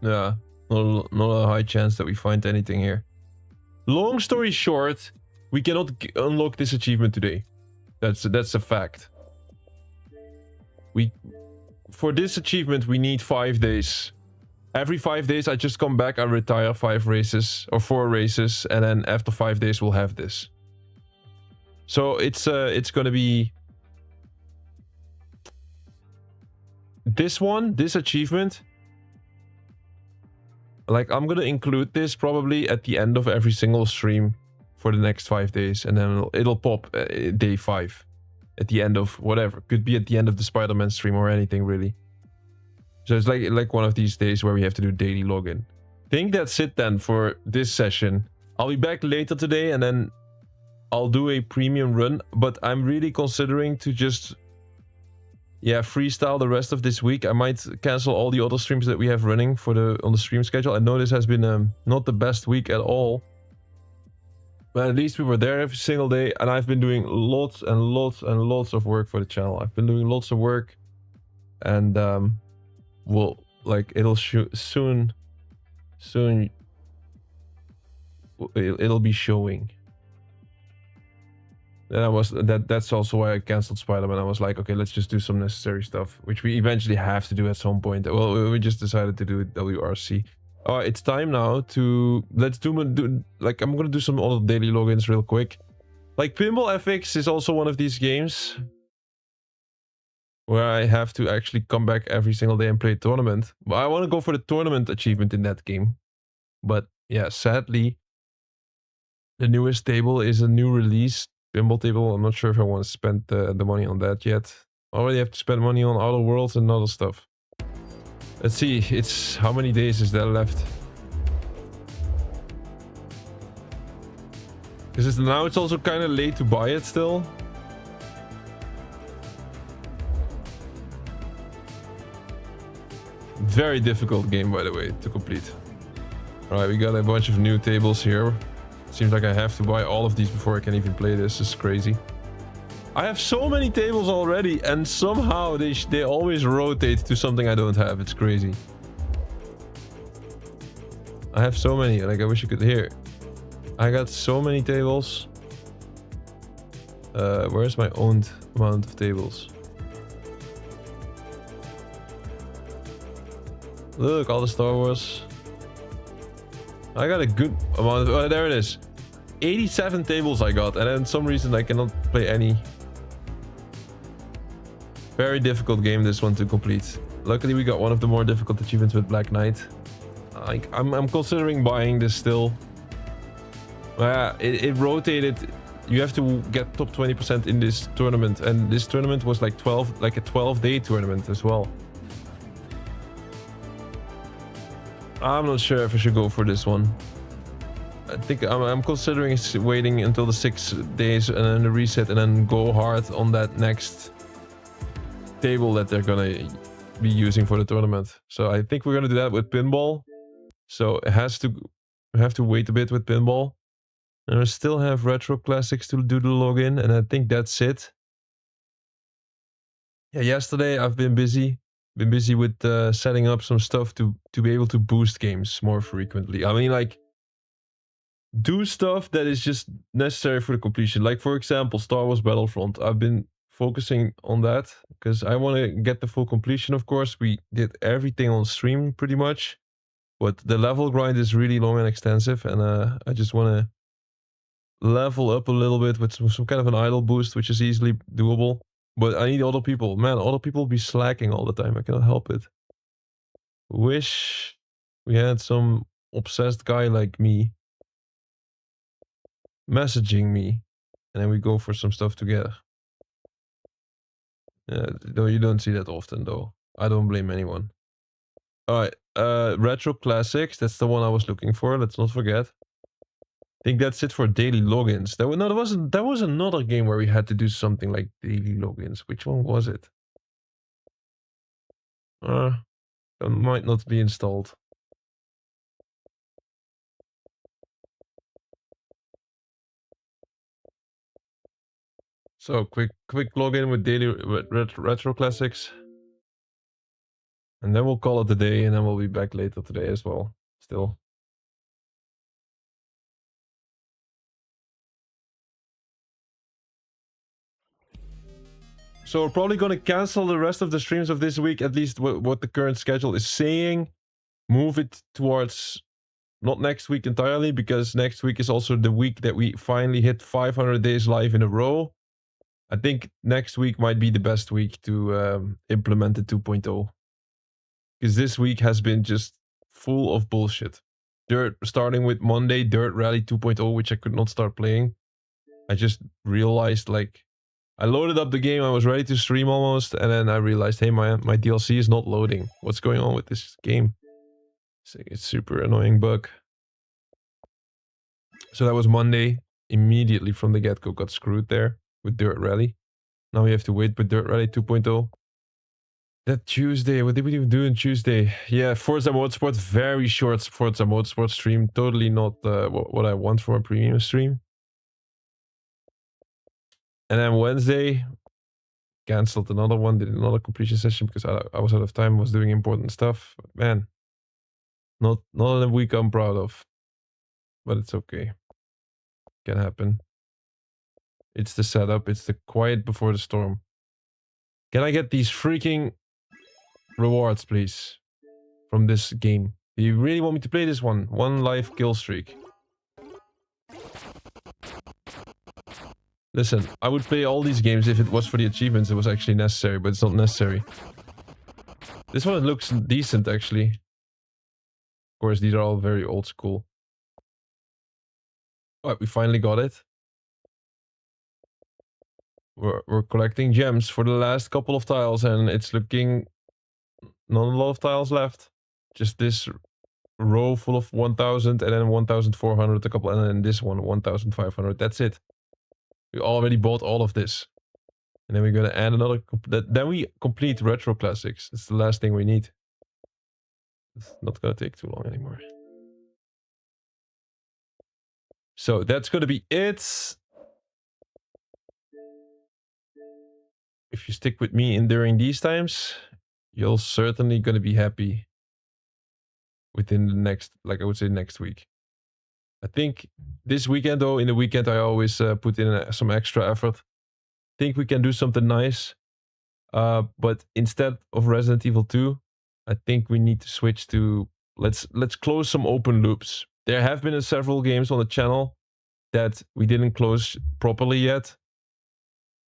Yeah, not a high chance that we find anything here. Long story short, we cannot unlock this achievement today. That's a fact. For this achievement, we need 5 days. Every 5 days, I just come back, I retire 5 races or 4 races, and then after 5 days, we'll have this. So it's gonna be this achievement. Like, I'm gonna include this probably at the end of every single stream for the next 5 days. And then it'll pop day 5. At the end of whatever. Could be at the end of the Spider-Man stream or anything, really. So it's like one of these days where we have to do daily login. Think that's it then for this session. I'll be back later today and then I'll do a premium run. But I'm really considering to just... yeah, freestyle the rest of this week. I might cancel all the other streams that we have running on the stream schedule. I know this has been not the best week at all. But at least we were there every single day. And I've been doing lots and lots and lots of work for the channel. I've been doing lots of work. and we'll like it'll soon it'll be showing. Then that's also why I canceled Spider-Man. I was like, okay, let's just do some necessary stuff, which we eventually have to do at some point. Well, we just decided to do WRC. All right, it's time now to let's do like I'm gonna do some other daily logins real quick. Like Pinball FX is also one of these games where I have to actually come back every single day and play a tournament. But I want to go for the tournament achievement in that game. But yeah, sadly, the newest table is a new release pinball table. I'm not sure if I want to spend the money on that yet. I already have to spend money on Outer Worlds and other stuff. Let's see, it's how many days is there left? Because now it's also kind of late to buy it still. Very difficult game, by the way, to complete. Alright, we got a bunch of new tables here. Seems like I have to buy all of these before I can even play this. This is crazy. I have so many tables already, and somehow they always rotate to something I don't have. It's crazy. I have so many. Like, I wish you could hear. I got so many tables. Where's my owned amount of tables? Look, all the Star Wars. I got a good amount of... Oh, there it is. 87 tables I got, and then some reason I cannot play any. Very difficult game, this one, to complete. Luckily, we got one of the more difficult achievements with Black Knight. I'm considering buying this still. It rotated. You have to get top 20% in this tournament, and this tournament was like a 12-day tournament as well. I'm not sure if I should go for this one. I think I'm considering waiting until the 6 days and then the reset, and then go hard on that next table that they're gonna be using for the tournament. So I think we're gonna do that with pinball. So we have to wait a bit with pinball. And I still have Retro Classics to do the login, and I think that's it. Yeah, yesterday I've been busy. Been busy with setting up some stuff to be able to boost games more frequently. I mean, like, do stuff that is just necessary for the completion. Like, for example, Star Wars Battlefront. I've been focusing on that because I want to get the full completion. Of course, we did everything on stream pretty much, but the level grind is really long and extensive, and I just want to level up a little bit with some kind of an idle boost, which is easily doable. But I need other people. Man, other people be slacking all the time. I cannot help it. Wish we had some obsessed guy like me messaging me, and then we go for some stuff together. Though you don't see that often, though. I don't blame anyone. Alright, Retro Classics. That's the one I was looking for. Let's not forget. I think that's it for daily logins. There was another game where we had to do something like daily logins. Which one was it? It might not be installed. So quick login with daily Retro Classics. And then we'll call it a day, and then we'll be back later today as well. Still. So we're probably going to cancel the rest of the streams of this week, at least what the current schedule is saying. Move it towards not next week entirely, because next week is also the week that we finally hit 500 days live in a row. I think next week might be the best week to implement the 2.0. Because this week has been just full of bullshit. Starting with Monday, Dirt Rally 2.0, which I could not start playing. I just realized, like, I loaded up the game, I was ready to stream almost, and then I realized, hey, my DLC is not loading. What's going on with this game? It's a super annoying bug. So that was Monday. Immediately from the get-go got screwed there with Dirt Rally. Now we have to wait for Dirt Rally 2.0. That Tuesday, what did we even do on Tuesday? Yeah, Forza Motorsport, very short Forza Motorsport stream. Totally not what I want for a premium stream. And then Wednesday, cancelled another one, did another completion session because I was out of time, was doing important stuff. But man, not a week I'm proud of, but it's okay. Can happen. It's the setup. It's the quiet before the storm. Can I get these freaking rewards, please, from this game? Do you really want me to play this one? 1 life kill streak. Listen, I would play all these games if it was for the achievements. It was actually necessary, but it's not necessary. This one looks decent, actually. Of course, these are all very old school. Alright, we finally got it. We're collecting gems for the last couple of tiles, and it's looking... not a lot of tiles left. Just this row full of 1,000, and then 1,400, a couple, and then this one, 1,500. That's it. We already bought all of this. And then we're gonna add another... then we complete Retro Classics. It's the last thing we need. It's not gonna take too long anymore. So that's gonna be it. If you stick with me during these times, you're certainly gonna be happy within the next, like I would say, next week. I think this weekend, though, in the weekend I always put in some extra effort. Think we can do something nice. But instead of Resident Evil 2, I think we need to switch to... Let's close some open loops. There have been several games on the channel that we didn't close properly yet.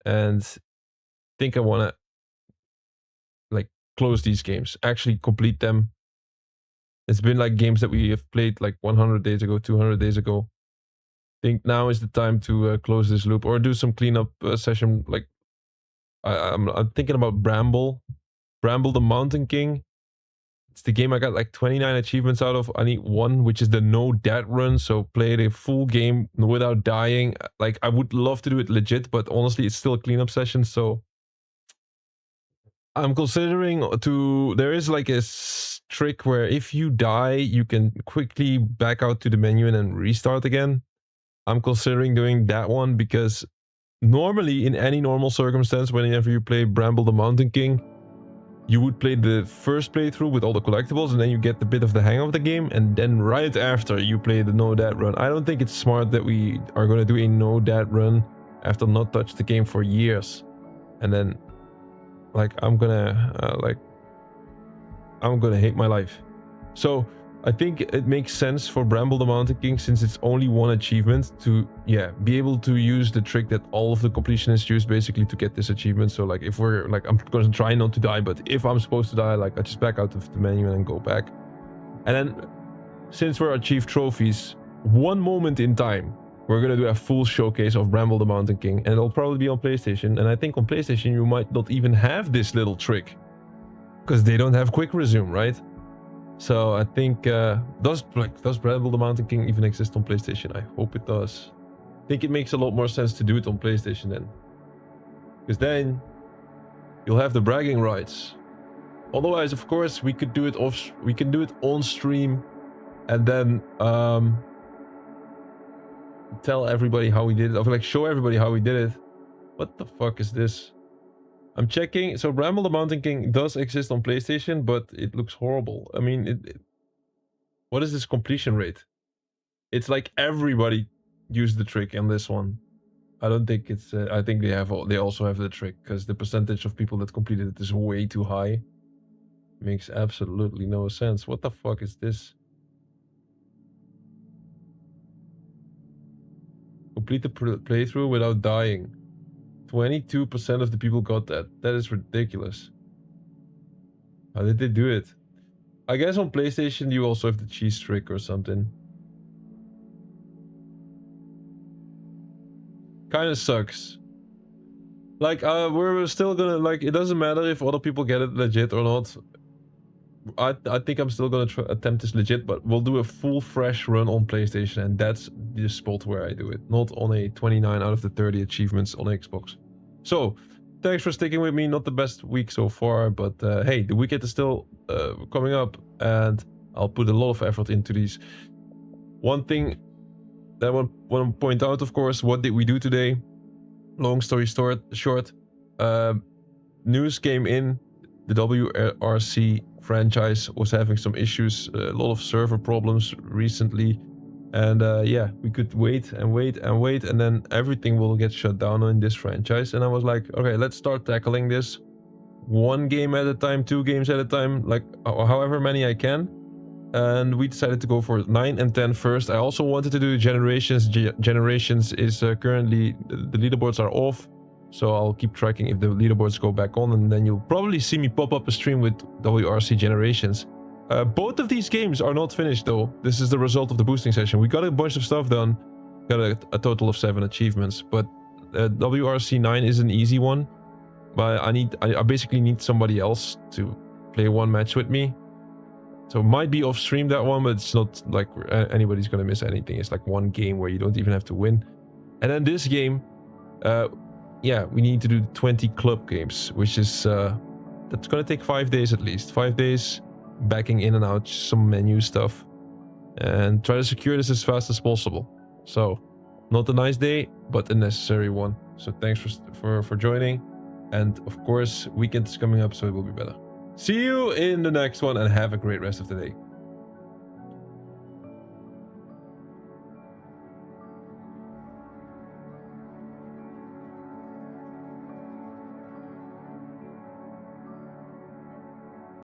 And I think I want to like close these games. Actually complete them. It's been like games that we have played like 100 days ago, 200 days ago. I think now is the time to close this loop or do some cleanup session. Like I'm thinking about Bramble the Mountain King. It's the game I got like 29 achievements out of. I need one, which is the no death run. So play the full game without dying. Like I would love to do it legit, but honestly, it's still a cleanup session. So I'm considering to... There is like a trick where if you die, you can quickly back out to the menu and then restart again. I'm considering doing that one because normally in any normal circumstance, whenever you play Bramble the Mountain King, you would play the first playthrough with all the collectibles and then you get a bit of the hang of the game, and then right after you play the no death run. I don't think it's smart that we are going to do a no death run after not touched the game for years. And then like I'm gonna hate my life. So I think it makes sense for Bramble the Mountain King, since it's only one achievement, to be able to use the trick that all of the completionists use basically to get this achievement. So like if we're like, I'm gonna try not to die, but if I'm supposed to die, like I just back out of the menu and then go back. And then since we're achieved trophies, one moment in time we're gonna do a full showcase of Bramble the Mountain King, and it'll probably be on PlayStation. And I think on PlayStation you might not even have this little trick because they don't have quick resume, right? So I think does Bramble the Mountain King even exist on PlayStation? I hope it does. I think it makes a lot more sense to do it on PlayStation then, because then you'll have the bragging rights. Otherwise, of course, we could do it off. We can do it on stream, and then tell everybody how we did it, or like show everybody how we did it. What the fuck is this? I'm checking. So Bramble the Mountain King does exist on PlayStation, but it looks horrible. I mean, what is this completion rate? It's like everybody used the trick in this one. I don't think it's... I think they also have the trick, because the percentage of people that completed it is way too high. Makes absolutely no sense. What the fuck is this? Complete the playthrough without dying. 22% of the people got that. That is ridiculous. How did they do it? I guess on PlayStation you also have the cheese trick or something. Kinda sucks. Like, we're still gonna, like, it doesn't matter if other people get it legit or not. I think I'm still gonna attempt this legit, but we'll do a full fresh run on PlayStation, and that's the spot where I do it, not on a 29 out of the 30 achievements on Xbox. So, thanks for sticking with me. Not the best week so far, but hey, the weekend is still coming up, and I'll put a lot of effort into these. One thing that I want to point out, of course, what did we do today? Long story short, news came in. The WRC franchise was having some issues, a lot of server problems recently. And yeah, we could wait and wait and wait, and then everything will get shut down in this franchise. And I was like, okay, let's start tackling this one game at a time, 2 games at a time, like however many I can. And we decided to go for 9 and 10 first. I also wanted to do Generations. Generations is currently, the leaderboards are off. So I'll keep tracking if the leaderboards go back on, and then you'll probably see me pop up a stream with WRC Generations. Both of these games are not finished though. This is the result of the boosting session. We got a bunch of stuff done. Got a total of 7 achievements, but WRC 9 is an easy one. But I basically need somebody else to play one match with me. So it might be off stream that one, but it's not like anybody's gonna miss anything. It's like one game where you don't even have to win. And then this game, yeah, we need to do 20 club games, which is that's gonna take 5 days at least. 5 days backing in and out some menu stuff, and try to secure this as fast as possible. So not a nice day, but a necessary one. So thanks for joining, and of course weekend is coming up, so it will be better. See you in the next one, and have a great rest of the day.